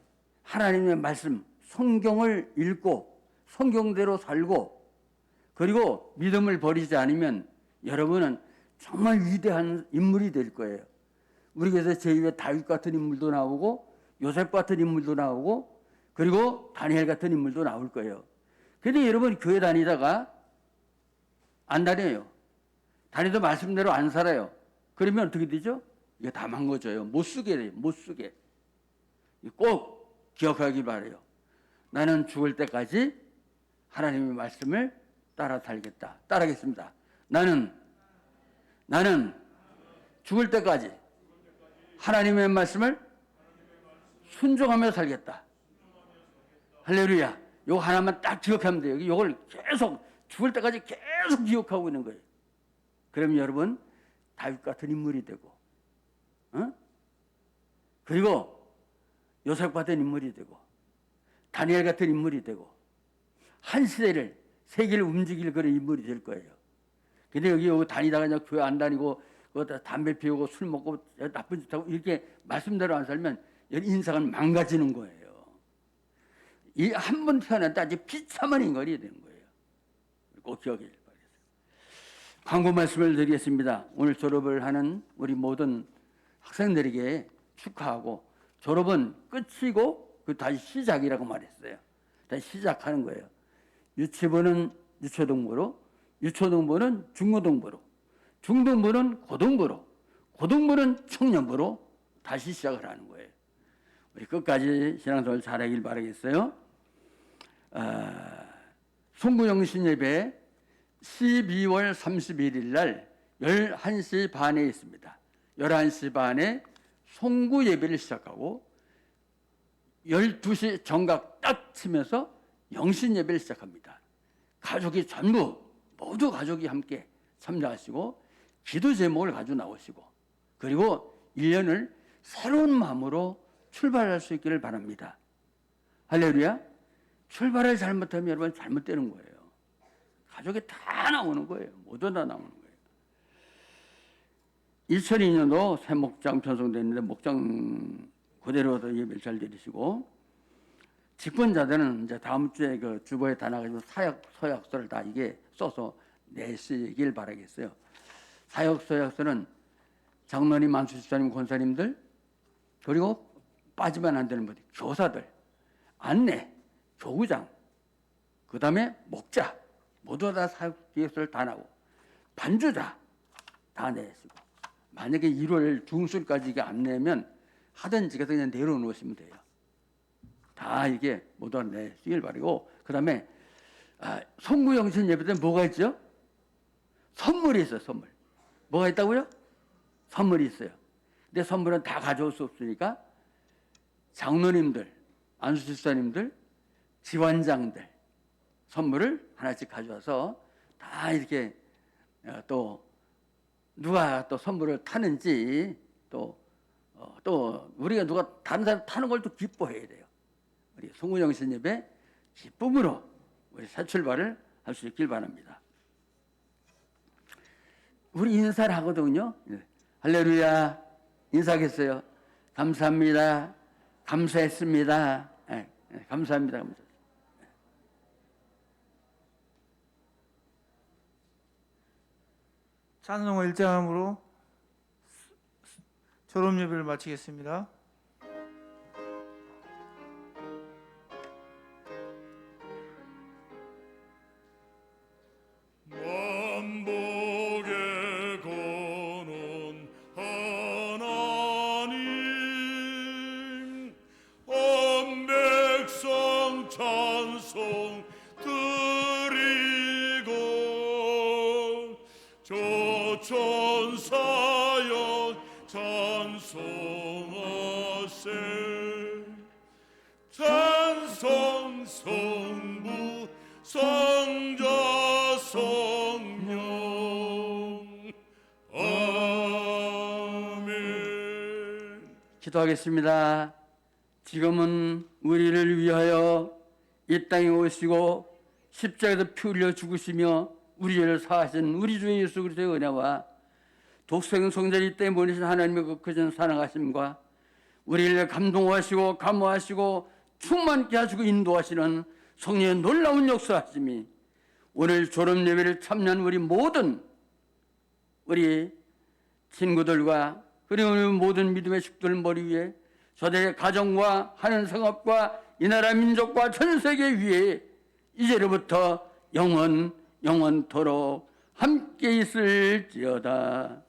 하나님의 말씀, 성경을 읽고 성경대로 살고 그리고 믿음을 버리지 않으면 여러분은 정말 위대한 인물이 될 거예요. 우리 교회에서 제2의 다윗 같은 인물도 나오고 요셉 같은 인물도 나오고 그리고 다니엘 같은 인물도 나올 거예요. 근데 여러분 교회 다니다가 안 다녀요. 다니도 말씀대로 안 살아요. 그러면 어떻게 되죠? 이게 다 망가져요. 못 쓰게 돼요. 못 쓰게. 꼭 기억하기 바라요. 나는 죽을 때까지 하나님의 말씀을 따라 살겠다. 따라하겠습니다. 나는 죽을 때까지 하나님의 말씀을 순종하며 살겠다. 할렐루야. 요거 하나만 딱 기억하면 돼요. 요걸 계속 죽을 때까지 계속 기억하고 있는 거예요. 그럼 여러분 다윗 같은 인물이 되고 그리고 요셉 같은 인물이 되고 다니엘 같은 인물이 되고 한 시대를 세계를 움직일 그런 인물이 될 거예요. 근데 여기 다니다가 그냥 교회 안 다니고 담배 피우고 술 먹고 나쁜 짓 하고 이렇게 말씀대로 안 살면 인생은 망가지는 거예요. 이 한 번 태어났다 아주 비참한 인간이 되는 거예요. 꼭 기억해 주길 바라겠습니다. 광고 말씀을 드리겠습니다. 오늘 졸업을 하는 우리 모든 학생들에게 축하하고 졸업은 끝이고 그 다시 시작이라고 말했어요. 다시 시작하는 거예요. 유치부는 유초등부로, 유초등부는 중고등부로, 중등부는 고등부로, 고등부는 청년부로 다시 시작을 하는 거예요. 우리 끝까지 신앙생활 잘하길 바라겠어요. 송구영신 예배 12월 31일 날 11시 반에 있습니다. 11시 반에 송구 예배를 시작하고 12시 정각 딱 치면서 영신 예배를 시작합니다. 가족이 전부 모두 가족이 함께 참여하시고 기도 제목을 가지고 나오시고 그리고 1년을 새로운 마음으로 출발할 수 있기를 바랍니다. 할렐루야. 출발을 잘못하면 여러분 잘못되는 거예요. 가족이 다 나오는 거예요. 모두 다 나오는 거예요. 2002년도 새 목장 편성됐는데 목장 그대로도 예배를 잘 드리시고 직분자들은 이제 다음 주에 그 주보에 다 나가지고 서약서를 다 이게 써서 내시길 바라겠어요. 서약서는 장로님, 안수집사님, 권사님들 그리고 빠지면 안 되는 분들, 교사들, 안내, 교구장, 그 다음에 목자 모두 다 사역계획서를 다 나고 반주자 다 내시고 만약에 1월 중순까지 이게 안 내면 하든지 그냥 내려놓으시면 돼요. 다 이게 모두 내시길 바라고 그 다음에 송구영신 예배 때 뭐가 있죠? 선물이 있어요. 선물. 뭐가 있다고요? 선물이 있어요. 근데 선물은 다 가져올 수 없으니까 장로님들, 안수집사님들, 지원장들 선물을 하나씩 가져와서 다 이렇게 또 누가 또 선물을 타는지 또 우리가 누가 다른 사람 타는 걸 또 기뻐해야 돼요. 우리 송구영신 예배 기쁨으로 우리 새 출발을 할 수 있길 바랍니다. 우리 인사를 하거든요. 할렐루야 인사하겠어요. 감사합니다. 감사했습니다. 감사합니다. 찬송을 일장함으로 졸업 예배를 마치겠습니다. 만복의 근원 하나님 온 백성 찬송 드리고 조천사역 찬송하세 찬송 성부 성자 성령 아멘. 기도하겠습니다. 지금은 우리를 위하여 이 땅에 오시고 십자가에서 피 흘려 죽으시며 우리 죄를 사하신 우리 주 예수 그리스도의 은혜와 독생 성자리 때 보내신 하나님의 그 크신 사랑하심과 우리를 감동하시고 감화하시고 충만케 하시고 인도하시는 성령의 놀라운 역사하심이 오늘 졸업 예배를 참여한 우리 모든 우리 친구들과 그리고 우리 모든 믿음의 식구들 머리 위에 저들의 가정과 하는 성업과 이 나라 민족과 전 세계 위에 이제로부터 영원토록 함께 있을지어다.